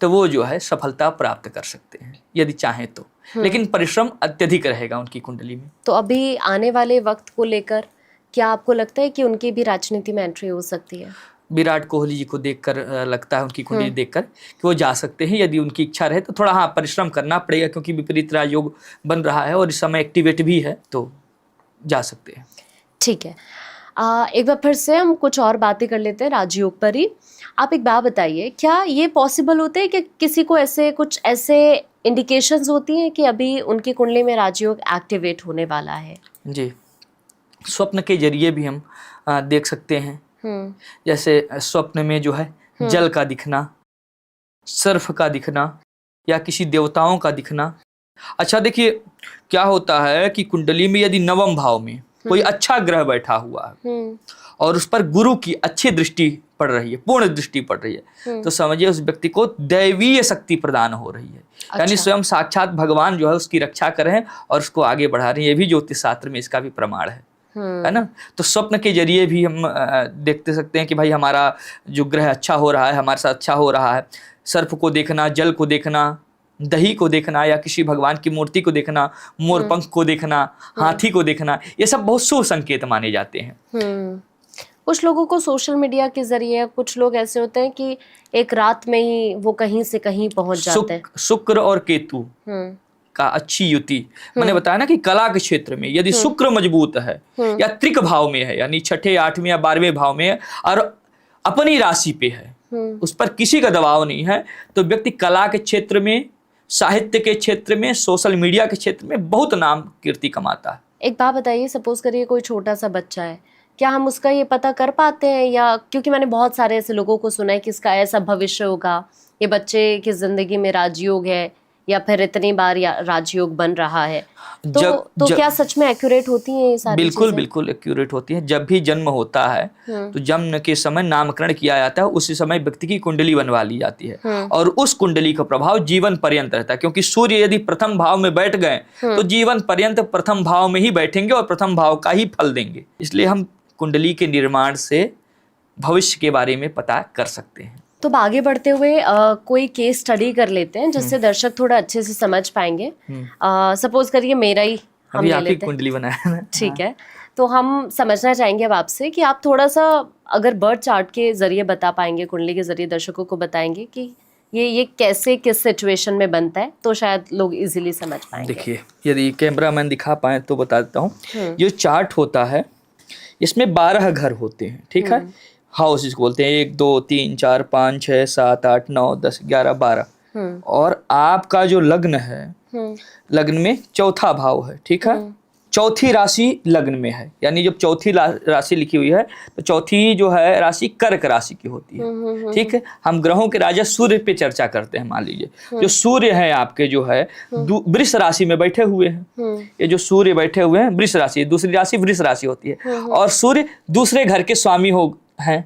तो वो जो है सफलता प्राप्त कर सकते हैं यदि चाहें तो, लेकिन परिश्रम अत्यधिक रहेगा उनकी कुंडली में। तो अभी आने वाले वक्त को लेकर क्या आपको लगता है कि उनकी भी राजनीति में एंट्री हो सकती है? विराट कोहली जी को देखकर लगता है, उनकी कुंडली देखकर, कि वो जा सकते हैं यदि उनकी इच्छा रहे तो। थोड़ा हाँ परिश्रम करना पड़ेगा, क्योंकि विपरीत राजयोग बन रहा है और इस समय एक्टिवेट भी है, तो जा सकते हैं। ठीक है। एक बार फिर से हम कुछ और बातें कर लेते हैं राजयोग पर ही। आप एक बात बताइए, क्या ये पॉसिबल होता है कि किसी को कुछ ऐसे इंडिकेशंस होती हैं कि अभी उनकी कुंडली में राजयोग एक्टिवेट होने वाला है? जी, स्वप्न के जरिए भी हम देख सकते हैं। जैसे स्वप्न में जो है जल का दिखना, सर्फ का दिखना, या किसी देवताओं का दिखना। अच्छा, देखिए क्या होता है कि कुंडली में यदि 9वें भाव में कोई अच्छा ग्रह बैठा हुआ है और उस पर गुरु की अच्छी दृष्टि पड़ रही है, पूर्ण दृष्टि पड़ रही है, तो समझिए उस व्यक्ति को दैवीय शक्ति प्रदान हो रही है। अच्छा। यानी स्वयं साक्षात भगवान जो है उसकी रक्षा कर रहे हैं और उसको आगे बढ़ा रहे हैं। ये भी ज्योतिष शास्त्र में इसका भी प्रमाण है ना। तो स्वप्न के जरिए भी हम देखते सकते हैं कि भाई हमारा जो ग्रह अच्छा हो रहा है, हमारे साथ अच्छा हो रहा है। सर्प को देखना, जल को देखना, दही को देखना, या किसी भगवान की मूर्ति को देखना, मोरपंख को देखना, हाथी को देखना, ये सब बहुत शुभ संकेत माने जाते हैं। कुछ लोगों को सोशल मीडिया के जरिए, कुछ लोग ऐसे होते हैं कि एक रात में ही वो कहीं से कहीं पहुंच जाते हैं। शुक्र और केतु का अच्छी युति, मैंने बताया ना कि कला के क्षेत्र में यदि शुक्र मजबूत है या त्रिक भाव में है, यानी 6ठे, 8वें या 12वें भाव में है और अपनी राशि पे है, उस पर किसी का दबाव नहीं है, तो व्यक्ति कला के क्षेत्र में, साहित्य के क्षेत्र में, सोशल मीडिया के क्षेत्र में बहुत नाम कीर्ति कमाता है। एक बात बताइए, सपोज करिए कोई छोटा सा बच्चा है, क्या हम उसका ये पता कर पाते हैं? या क्योंकि मैंने बहुत सारे ऐसे लोगों को सुना है कि इसका ऐसा भविष्य होगा, ये बच्चे की जिंदगी में राजयोग है, या फिर इतनी बार राजयोग बन रहा है, तो क्या सच में एक्यूरेट होती हैं ये सारी बिल्कुल चीजें? बिल्कुल एक्यूरेट होती है। जब भी जन्म होता है तो जन्म के समय नामकरण किया जाता है, उसी समय व्यक्ति की कुंडली बनवा ली जाती है और उस कुंडली का प्रभाव जीवन पर्यंत रहता है। क्योंकि सूर्य यदि प्रथम भाव में बैठ गए तो जीवन पर्यंत प्रथम भाव में ही बैठेंगे और प्रथम भाव का ही फल देंगे। इसलिए हम कुंडली के निर्माण से भविष्य के बारे में पता कर सकते हैं। तो अब आगे बढ़ते हुए कोई केस स्टडी कर लेते हैं जिससे दर्शक थोड़ा अच्छे से समझ पाएंगे। सपोज करिए मेरा ही हम अभी ले आप ही लेते हैं। कुंडली बनाया ना। ठीक है, तो हम समझना चाहेंगे अब आपसे कि आप थोड़ा सा अगर बर्थ चार्ट के जरिए बता पाएंगे, कुंडली के जरिए दर्शकों को बताएंगे कि ये कैसे किस सिचुएशन में बनता है, तो शायद लोग इजीली समझ पाएंगे। देखिए, यदि कैमरामैन दिखा पाए तो बता देता हूँ। जो चार्ट होता है इसमें 12 घर होते हैं, ठीक है। हाउस इसको बोलते हैं, 1 2 3 4 5 6 7 8 9 10 11 12। और आपका जो लग्न है, लग्न में 4था भाव है, ठीक है। चौथी राशि लग्न में है, यानी जब चौथी राशि लिखी हुई है तो चौथी जो है राशि कर्क राशि की होती है। ठीक है, हम ग्रहों के राजा सूर्य पे चर्चा करते हैं। मान लीजिए जो सूर्य है आपके जो है वृष राशि में बैठे हुए हैं। ये जो सूर्य बैठे हुए हैं वृष राशि, दूसरी राशि वृष राशि होती है, और सूर्य दूसरे घर के स्वामी हैं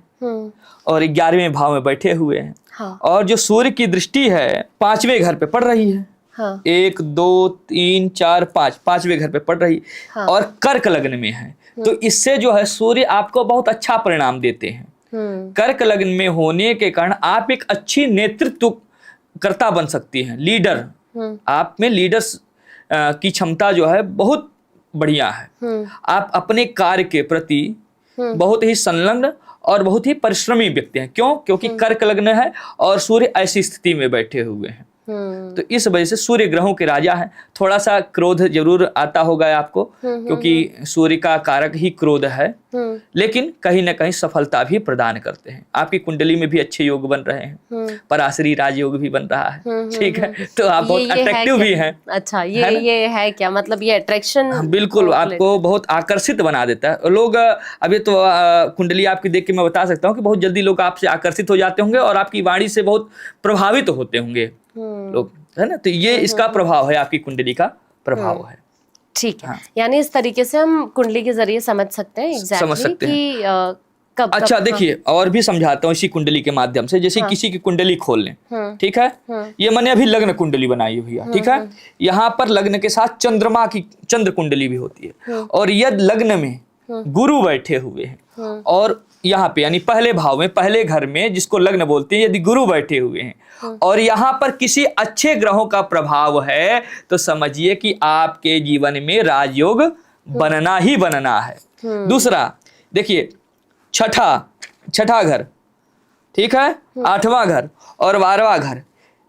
और 11वें भाव में बैठे हुए हैं। हाँ। और जो सूर्य की दृष्टि है 5वें घर पे पड़ रही है। हाँ। 1 2 3 4 5, 5वें घर पे पड़ रही। हाँ। और कर्क लग्न में है, तो इससे जो है सूर्य आपको बहुत अच्छा परिणाम देते हैं। कर्क लग्न में होने के कारण आप एक अच्छी नेतृत्व कर्ता बन सकती हैं, लीडर। आप में लीडर्स की क्षमता जो है बहुत बढ़िया है। आप अपने कार्य के प्रति बहुत ही संलग्न और बहुत ही परिश्रमी व्यक्ति हैं। क्यों? क्योंकि कर्क लग्न है और सूर्य ऐसी स्थिति में बैठे हुए हैं। तो इस वजह से सूर्य ग्रहों के राजा हैं। थोड़ा सा क्रोध जरूर आता होगा आपको, क्योंकि सूर्य का कारक ही क्रोध है, लेकिन कहीं ना कहीं सफलता भी प्रदान करते हैं। आपकी कुंडली में भी अच्छे योग बन रहे हैं, पराशरी राजयोग भी बन रहा है। ठीक है, तो आप बहुत अट्रैक्टिव भी हैं। अच्छा, ये है क्या मतलब, ये अट्रैक्शन बिल्कुल आपको बहुत आकर्षित बना देता है। लोग अभी तो कुंडली आपकी देख के मैं बता सकता हूँ कि बहुत जल्दी लोग आपसे आकर्षित हो जाते होंगे और आपकी वाणी से बहुत प्रभावित होते होंगे लोग, है ना। तो ये इसका प्रभाव है, आपकी कुंडली का प्रभाव है। ठीक है। हाँ। यानी इस तरीके से हम कुंडली के जरिए समझ सकते हैं समझ सकते हैं कि कब अच्छा देखिए, और भी समझाता हूँ इसी कुंडली के माध्यम से। जैसे किसी की कुंडली खोल लें, ठीक है, ये मैंने अभी लग्न कुंडली बनाई हुई है। ठीक है, यहाँ पर लग्न के साथ चंद्रमा की चंद्र कुंडली भी होती है, और यदि लग्न में गुरु बैठे हुए हैं और यहाँ पे यानी पहले भाव में पहले घर में जिसको लग्न बोलते हैं, यदि गुरु बैठे हुए हैं और यहाँ पर किसी अच्छे ग्रहों का प्रभाव है, तो समझिए कि आपके जीवन में राजयोग बनना ही बनना है। दूसरा देखिए, छठा घर, ठीक है, 8वां घर और 12वां घर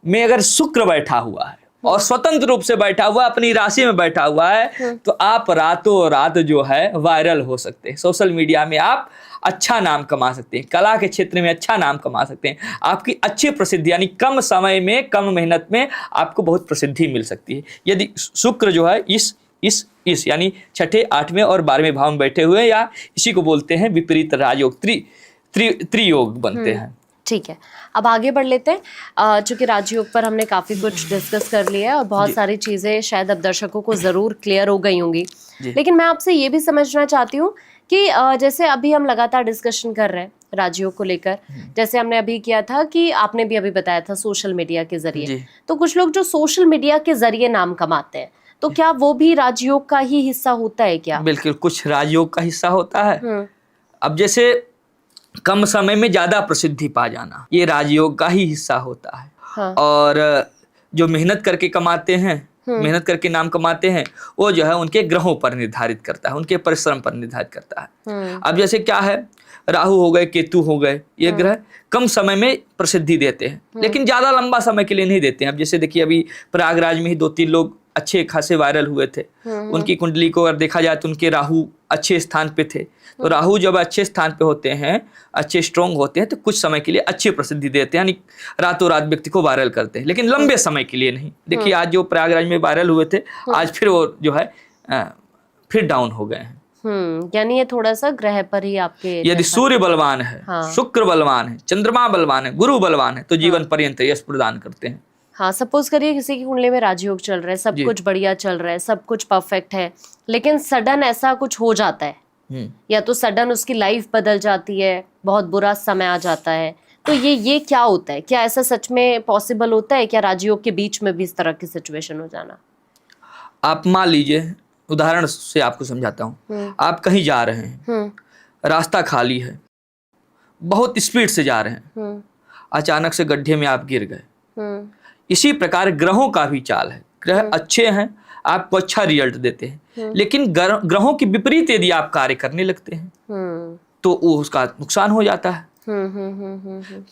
में अगर शुक्र बैठा हुआ है और स्वतंत्र रूप से बैठा हुआ अपनी राशि में बैठा हुआ है, तो आप रातों रात जो है वायरल हो सकते हैं। सोशल मीडिया में आप अच्छा नाम कमा सकते हैं, कला के क्षेत्र में अच्छा नाम कमा सकते हैं। आपकी अच्छी प्रसिद्धि, यानी कम समय में कम मेहनत में आपको बहुत प्रसिद्धि मिल सकती है, यदि शुक्र जो है इस यानी 6ठे 8वें और 12वें भाव में बैठे हुए, या इसी को बोलते हैं विपरीत राजयोग, त्रियोग बनते हैं। ठीक है, अब आगे बढ़ लेते हैं। चूंकि राजयोग पर हमने काफी कुछ डिस्कस कर लिया है और बहुत सारी चीजें शायद अब दर्शकों को जरूर क्लियर हो गई होंगी, लेकिन मैं आपसे ये भी समझना चाहती हूँ कि जैसे अभी हम लगातार डिस्कशन कर रहे हैं राजयोग को लेकर, जैसे हमने अभी किया था कि आपने भी अभी बताया था सोशल मीडिया के जरिए, तो कुछ लोग जो सोशल मीडिया के जरिए नाम कमाते हैं, तो क्या वो भी राजयोग का ही हिस्सा होता है क्या? बिल्कुल, कुछ राजयोग का हिस्सा होता है। अब जैसे कम समय में ज्यादा प्रसिद्धि पा जाना, ये राजयोग का ही हिस्सा होता है। हाँ। और जो मेहनत करके कमाते हैं, मेहनत करके नाम कमाते हैं, वो जो है उनके ग्रहों पर निर्धारित करता है, उनके परिश्रम पर निर्धारित करता है। अब जैसे क्या है, राहु हो गए, केतु हो गए, ये ग्रह कम समय में प्रसिद्धि देते हैं, लेकिन ज्यादा लंबा समय के लिए नहीं देते हैं। अब जैसे देखिए, अभी प्रयागराज में ही 2-3 लोग अच्छे खासे वायरल हुए थे। उनकी कुंडली को अगर देखा जाए तो उनके राहु अच्छे स्थान पे थे, तो राहु जब अच्छे स्थान पे होते हैं, अच्छे स्ट्रॉन्ग होते हैं, तो कुछ समय के लिए अच्छी प्रसिद्धि देते हैं, यानी रातों रात व्यक्ति को वायरल करते हैं, लेकिन लंबे समय के लिए नहीं। देखिए आज जो प्रयागराज में वायरल हुए थे, आज फिर वो जो है फिर डाउन हो गए हैं। यानी ये थोड़ा सा ग्रह पर ही आपके, यदि सूर्य बलवान है, शुक्र बलवान है, चंद्रमा बलवान है, गुरु बलवान है, तो जीवन पर्यंत यश प्रदान करते हैं। हाँ, सपोज करिए किसी की कुंडली में राजयोग चल रहा है, सब कुछ बढ़िया चल रहा है, सब कुछ परफेक्ट है, लेकिन सडन ऐसा कुछ हो जाता है, या तो सडन उसकी लाइफ बदल जाती है, बहुत बुरा समय आ जाता है, तो ये क्या होता है? क्या ऐसा सच में पॉसिबल होता है क्या, राजयोग के बीच में भी इस तरह की सिचुएशन हो जाना? आप मान लीजिए, उदाहरण से आपको समझाता हूँ। आप कहीं जा रहे हैं, रास्ता खाली है, बहुत स्पीड से जा रहे हैं, अचानक से गड्ढे में आप गिर गए। इसी प्रकार ग्रहों का भी चाल है। ग्रह अच्छे हैं, आपको अच्छा रिजल्ट देते हैं, लेकिन ग्रहों के विपरीत यदि आप कार्य करने लगते हैं तो उसका नुकसान हो जाता है।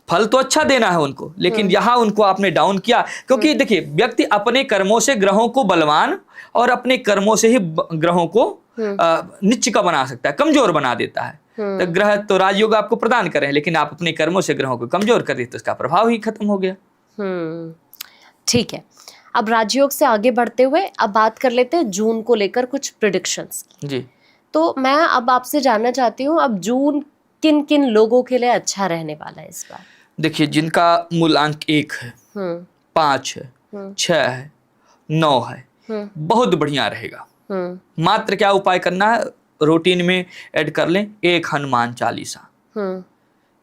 फल तो अच्छा देना है उनको, लेकिन यहाँ उनको आपने डाउन किया, क्योंकि देखिए व्यक्ति अपने कर्मों से ग्रहों को बलवान और अपने कर्मों से ही ग्रहों को नीच का बना सकता है, कमजोर बना देता है। तो ग्रह तो राजयोग आपको प्रदान करें, लेकिन आप अपने कर्मों से ग्रहों को कमजोर कर देते, तो उसका प्रभाव ही खत्म हो गया। ठीक है, अब राजयोग से आगे बढ़ते हुए अब बात कर लेते हैं जून को लेकर कुछ प्रिडिक्शंस की। जी। तो मैं अब आपसे जानना चाहती हूँ, अब जून किन किन लोगों के लिए अच्छा रहने वाला है इस बार? देखिए, जिनका मूलांक 1 है, 5 है, 6 है, 9 है, बहुत बढ़िया रहेगा। मात्र क्या उपाय करना है, रूटीन में ऐड कर लें, 1 हनुमान चालीसा,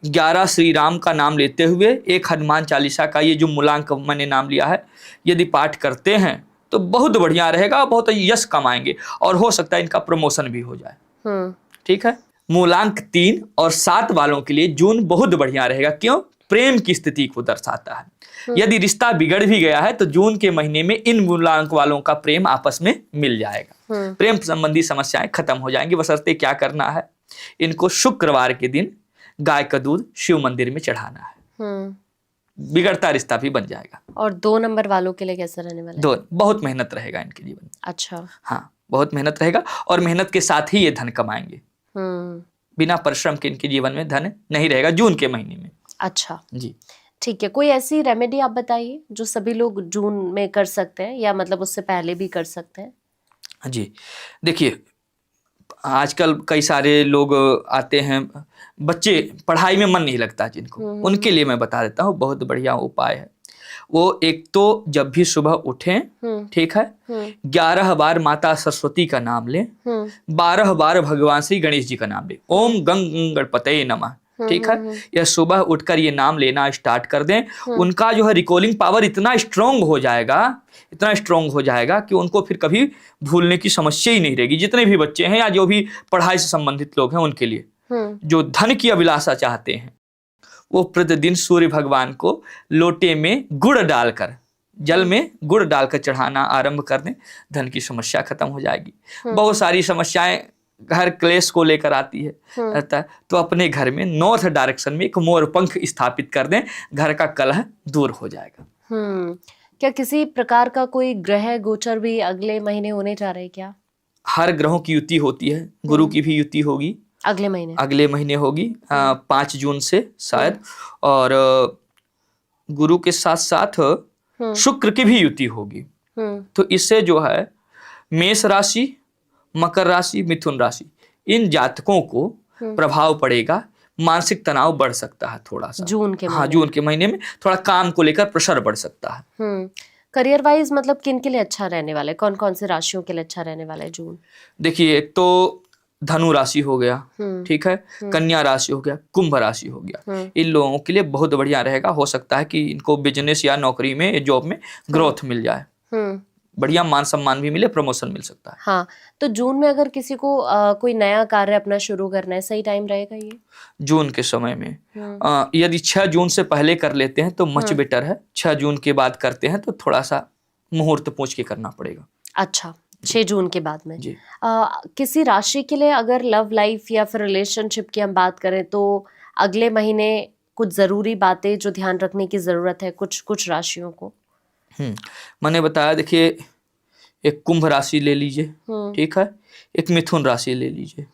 11 श्री राम का नाम लेते हुए 1 हनुमान चालीसा का ये जो मूलांक मैंने नाम लिया है, यदि पाठ करते हैं तो बहुत बढ़िया रहेगा, बहुत यश कमाएंगे और हो सकता है इनका प्रमोशन भी हो जाए। ठीक है। मूलांक 3 और 7 वालों के लिए जून बहुत बढ़िया रहेगा। क्यों? प्रेम की स्थिति को दर्शाता है। यदि रिश्ता बिगड़ भी गया है तो जून के महीने में इन मूलांक वालों का प्रेम आपस में मिल जाएगा। प्रेम संबंधी समस्याएं खत्म हो जाएंगी। बशर्ते क्या करना है, इनको शुक्रवार के दिन गाय का दूध शिव मंदिर में चढ़ाना है। बिगड़ता रिश्ता भी बन जाएगा। और 2 नंबर वालों के लिए कैसा रहने वाला है? 2 बहुत मेहनत रहेगा इनके जीवन में। अच्छा। हाँ, बहुत मेहनत रहेगा और मेहनत के साथ ही ये धन कमाएंगे। बिना परिश्रम के इनके जीवन में धन नहीं रहेगा जून के महीने में। अच्छा जी, ठीक है। कोई ऐसी रेमेडी आप बताइए जो सभी लोग जून में कर सकते हैं, या मतलब उससे पहले भी कर सकते हैं? जी। देखिए, आजकल कई सारे लोग आते हैं, बच्चे पढ़ाई में मन नहीं लगता जिनको, उनके लिए मैं बता देता हूँ बहुत बढ़िया उपाय है। वो एक तो जब भी सुबह उठें, ठीक है, 11 बार माता सरस्वती का नाम लें, 12 बार भगवान श्री गणेश जी का नाम लें, ओम गंग गणपतये नमः। ठीक है, यह सुबह उठकर ये नाम लेना स्टार्ट कर दें। उनका जो है रिकॉलिंग पावर इतना स्ट्रांग हो जाएगा, इतना स्ट्रांग हो जाएगा कि उनको फिर कभी भूलने की समस्या ही नहीं रहेगी। जितने भी बच्चे हैं या जो भी पढ़ाई से संबंधित लोग हैं उनके लिए, जो धन की अभिलाषा चाहते हैं, वो प्रतिदिन सूर्य भगवान को लोटे में गुड़ डालकर, जल में गुड़ डालकर चढ़ाना आरंभ कर दें, धन की समस्या खत्म हो जाएगी। बहुत सारी समस्याएं घर क्लेश को लेकर आती है रहता है, तो अपने घर में नॉर्थ डायरेक्शन में एक मोर पंख स्थापित कर दें, घर का कलह दूर हो जाएगा। क्या किसी प्रकार का कोई ग्रह गोचर भी अगले महीने होने जा रहे हैं क्या? हर ग्रहों की युति होती है, गुरु की भी युति होगी अगले महीने होगी 5 जून से शायद, और गुरु के साथ साथ शुक्र की भी युति होगी। तो इससे जो है मेष राशि, मकर राशि, मिथुन राशि, इन जातकों को प्रभाव पड़ेगा। मानसिक तनाव बढ़ सकता है थोड़ा सा जून के महीने में थोड़ा काम को लेकर प्रेशर बढ़ सकता है। करियर वाइज मतलब किन के लिए अच्छा रहने वाला है, कौन कौन से राशियों के लिए अच्छा रहने वाला है जून? देखिए, एक तो धनु राशि हो गया, ठीक है, कन्या राशि हो गया, कुंभ राशि हो गया, इन लोगों के लिए बहुत बढ़िया रहेगा। हो सकता है कि इनको बिजनेस या नौकरी में, जॉब में ग्रोथ मिल जाए, बढ़िया मान सम्मान भी मिले, प्रमोशन मिल सकता है। हाँ, तो जून में अगर किसी को कोई नया कार्य अपना शुरू करना है, सही टाइम रहेगा ये जून के समय में? यदि 6 जून से पहले कर लेते हैं तो मच बेटर है। 6 जून के बाद करते हैं तो थोड़ा सा मुहूर्त पूछ के करना पड़ेगा। अच्छा, 6 जून के बाद में जी। किसी राशि के लिए अगर लव लाइफ या फिर रिलेशनशिप की हम बात करें तो अगले महीने कुछ जरूरी बातें जो ध्यान रखने की जरूरत है कुछ राशियों को? मैंने बताया, देखिए, एक कुंभ राशि ले लीजिए, ठीक है, एक मिथुन राशि ले लीजिए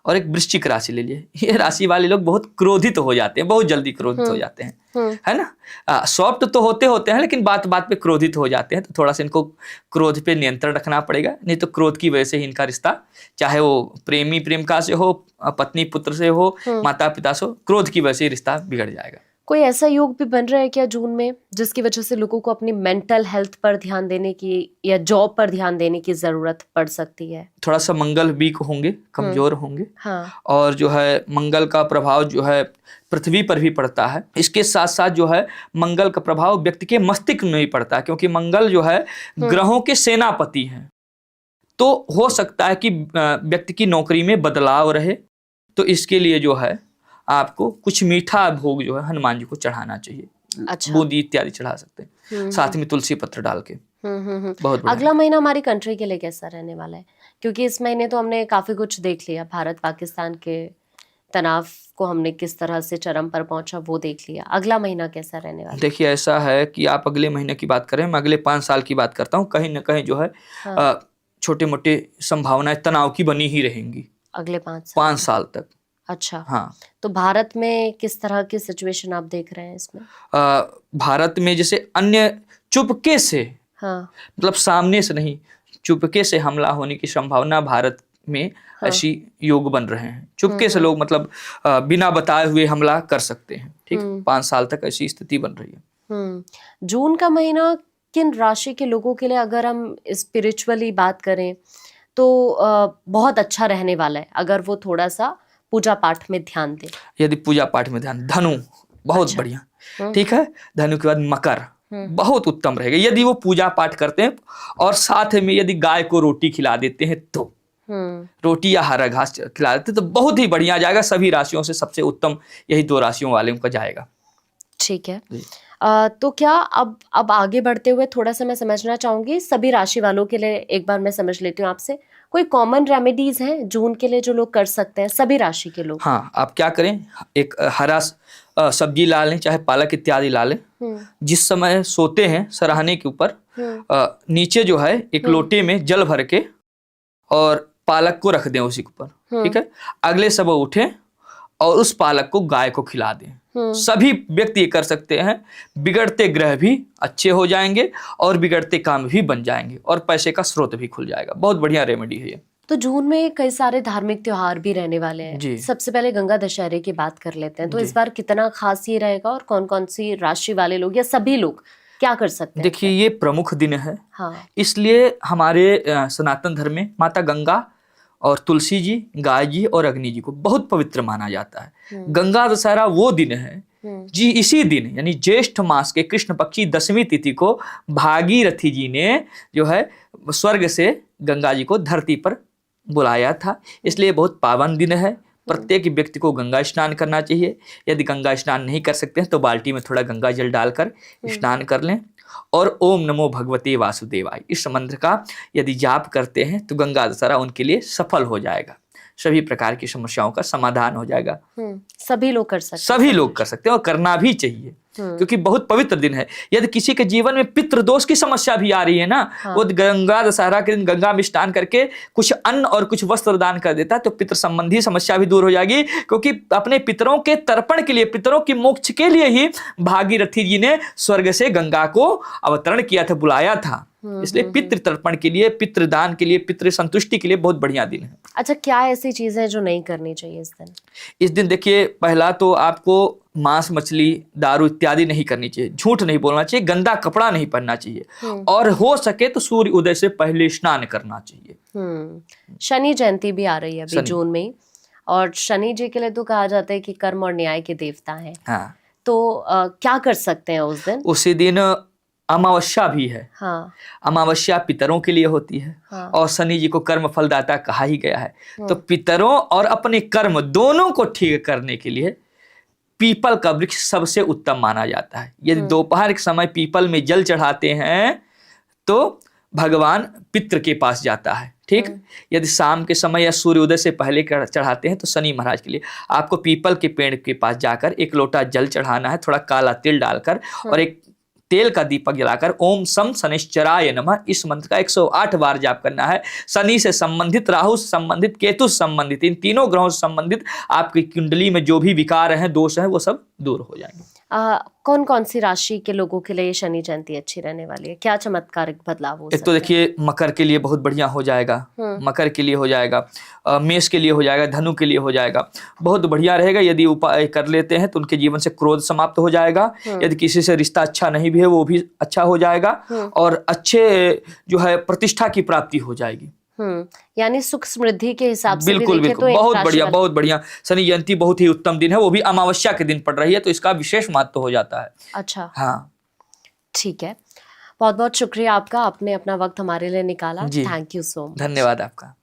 और एक वृश्चिक राशि ले लीजिए। ये राशि वाले लोग बहुत क्रोधित हो जाते हैं, बहुत जल्दी क्रोधित हो जाते हैं, है ना। सॉफ्ट तो होते हैं लेकिन बात बात पे क्रोधित हो जाते हैं, तो थोड़ा सा इनको क्रोध पे नियंत्रण रखना पड़ेगा। नहीं तो क्रोध की वजह से ही इनका रिश्ता, चाहे वो प्रेमिका से हो, पत्नी पुत्र से हो, माता पिता से हो, क्रोध की वजह से रिश्ता बिगड़ जाएगा। कोई ऐसा योग भी बन रहा है क्या जून में जिसकी वजह से लोगों को अपनी मेंटल हेल्थ पर ध्यान देने की या जॉब पर ध्यान देने की जरूरत पड़ सकती है? थोड़ा सा मंगल वीक होंगे, कमजोर होंगे। हाँ। और जो है मंगल का प्रभाव जो है पृथ्वी पर भी पड़ता है। इसके साथ साथ जो है मंगल का प्रभाव व्यक्ति के मस्तिष्क में भी पड़ता है, क्योंकि मंगल जो है ग्रहों के सेनापति हैं। तो हो सकता है कि व्यक्ति की नौकरी में बदलाव रहे, तो इसके लिए जो है आपको कुछ मीठा भोग जो है हनुमान जी को चढ़ाना चाहिए। अच्छा। बूंदी इत्यादि चढ़ा सकते हैं, साथ में तुलसी पत्र डाल के। बहुत अगला महीना हमारी कंट्री के लिए कैसा रहने वाला है? क्योंकि इस महीने तो हमने काफी कुछ देख लिया, भारत पाकिस्तान के तनाव को हमने किस तरह से चरम पर पहुंचा वो देख लिया। अगला महीना कैसा रहने वाला है? देखिए, ऐसा है कि आप अगले महीने की बात करें, मैं अगले 5 साल की बात करता हूँ। कहीं ना कहीं जो है छोटे मोटे संभावनाएं तनाव की बनी ही रहेंगी अगले 5 साल तक। अच्छा। हाँ, तो भारत में किस तरह की सिचुएशन आप देख रहे हैं इसमें? भारत में जैसे अन्य चुपके से हाँ। मतलब सामने से नहीं, चुपके से हमला होने की संभावना भारत में ऐसी योग बन रहे हैं। चुपके से लोग मतलब बिना बताए हुए हमला कर सकते हैं। ठीक, 5 साल तक ऐसी स्थिति बन रही है। जून का महीना किन राशि के लोगों के लिए, अगर हम स्पिरिचुअली बात करें तो बहुत अच्छा रहने वाला है, अगर वो थोड़ा सा पूजा पाठ में ध्यान दे? यदि पूजा पाठ में ध्यान, धनु बहुत बढ़िया। ठीक है, धनु के बाद मकर बहुत उत्तम रहेगा यदि वो पूजा पाठ करते हैं और साथ में यदि गाय को रोटी खिला देते हैं तो, रोटी या हरा घास खिला देते तो बहुत ही बढ़िया जाएगा। सभी राशियों से सबसे उत्तम यही 2 राशियों वाले का जाएगा। ठीक है। तो क्या अब आगे बढ़ते हुए थोड़ा सा मैं समझना चाहूंगी सभी राशि वालों के लिए, एक बार मैं समझ लेती हूँ आपसे, कोई कॉमन रेमेडीज हैं जून के लिए जो लोग कर सकते हैं, सभी राशि के लोग? हाँ, आप क्या करें, एक हरा सब्जी ला लें, चाहे पालक इत्यादि ला लें। जिस समय सोते हैं सराहने के ऊपर नीचे जो है एक लोटे में जल भर के और पालक को रख दें उसी के ऊपर। ठीक है, अगले सुबह उठें और उस पालक को गाय को खिला दें। सभी व्यक्ति ये कर सकते हैं। बिगड़ते ग्रह भी अच्छे हो जाएंगे और बिगड़ते काम भी बन जाएंगे और पैसे का स्रोत भी खुल जाएगा। बहुत बढ़िया रेमेडी है ये। तो जून में कई सारे धार्मिक त्योहार भी रहने वाले हैं। सबसे पहले गंगा दशहरे की बात कर लेते हैं। तो इस बार कितना खास ये रहेगा और कौन कौन सी राशि वाले लोग या सभी लोग क्या कर सकते हैं? देखिए, ये प्रमुख दिन है। हाँ। इसलिए हमारे सनातन धर्म में माता गंगा और तुलसी जी, गाय जी और अग्नि जी को बहुत पवित्र माना जाता है। गंगा दशहरा वो दिन है जी, इसी दिन यानी ज्येष्ठ मास के कृष्ण पक्ष की 10वीं तिथि को भागीरथी जी ने जो है स्वर्ग से गंगा जी को धरती पर बुलाया था। इसलिए बहुत पावन दिन है। प्रत्येक व्यक्ति को गंगा स्नान करना चाहिए। यदि गंगा स्नान नहीं कर सकते हैं तो बाल्टी में थोड़ा गंगा जल डालकर स्नान कर लें और ओम नमो भगवते वासुदेवाय इस मंत्र का यदि जाप करते हैं तो गंगा दशहरा उनके लिए सफल हो जाएगा। सभी प्रकार की समस्याओं का समाधान हो जाएगा। सभी लोग कर सकते हैं। सभी लोग कर सकते हैं और करना भी चाहिए क्योंकि बहुत पवित्र दिन है। यदि किसी के जीवन में पितृ दोष की समस्या भी आ रही है ना, वो गंगा दशहरा के दिन गंगा में स्नान करके कुछ अन्न और कुछ वस्त्र दान कर देता है तो पितृ संबंधी समस्या भी दूर हो जाएगी। क्योंकि अपने पितरों के तर्पण के लिए, पितरों की मोक्ष के लिए ही भागीरथी जी ने स्वर्ग से गंगा को अवतरण किया था, बुलाया था। इसलिए पितृ तर्पण के लिए, पितृ दान के लिए, पितृ संतुष्टि के लिए बहुत बढ़िया दिन है। अच्छा, क्या ऐसी चीजें हैं जो नहीं करनी चाहिए इस दिन? इस दिन देखिए, पहला तो आपको मांस, मछली, दारू इत्यादि नहीं करनी चाहिए। झूठ नहीं बोलना चाहिए। गंदा कपड़ा नहीं पहनना चाहिए और हो सके तो सूर्य उदय से पहले स्नान करना चाहिए। शनि जयंती भी आ रही है अभी जून में, और शनि जी के लिए तो कहा जाता है कि कर्म और न्याय के देवता हैं। हाँ। तो क्या कर सकते हैं उस दिन? उसी दिन अमावस्या भी है। हाँ। अमावस्या पितरों के लिए होती है। हाँ। और शनि जी को कर्म फलदाता कहा ही गया है। तो पितरों और अपने कर्म दोनों को ठीक करने के लिए पीपल का वृक्ष सबसे उत्तम माना जाता है। यदि दोपहर के समय पीपल में जल चढ़ाते हैं तो भगवान पितृ के पास जाता है। ठीक, यदि शाम के समय या सूर्योदय से पहले चढ़ाते हैं तो शनि महाराज के लिए आपको पीपल के पेड़ के पास जाकर 1 लोटा जल चढ़ाना है, थोड़ा काला तिल डालकर और एक तेल का दीपक जलाकर ओम सम शनिश्चराय नमः इस मंत्र का 108 बार जाप करना है। शनि से संबंधित, राहु से संबंधित, केतु से संबंधित, इन तीनों ग्रहों से संबंधित आपकी कुंडली में जो भी विकार हैं, दोष हैं, वो सब दूर हो जाएंगे। कौन कौन सी राशि के लोगों के लिए शनि जयंती अच्छी रहने वाली है? क्या चमत्कारिक बदलाव हो सकता है? एक तो देखिए, मकर के लिए बहुत बढ़िया हो जाएगा। मकर के लिए हो जाएगा, मेष के लिए हो जाएगा, धनु के लिए हो जाएगा। बहुत बढ़िया रहेगा। यदि उपाय कर लेते हैं तो उनके जीवन से क्रोध समाप्त हो जाएगा। यदि किसी से रिश्ता अच्छा नहीं भी है वो भी अच्छा हो जाएगा और अच्छे जो है प्रतिष्ठा की प्राप्ति हो जाएगी। यानी सुख समृद्धि के हिसाब से बिल्कुल भी बिल्कुल, बहुत बढ़िया, बहुत बढ़िया। शनि जयंती बहुत ही उत्तम दिन है, वो भी अमावस्या के दिन पड़ रही है तो इसका विशेष महत्व हो जाता है। अच्छा, हाँ, ठीक है। बहुत बहुत शुक्रिया आपका, आपने अपना वक्त हमारे लिए निकाला। Thank you so much. धन्यवाद आपका।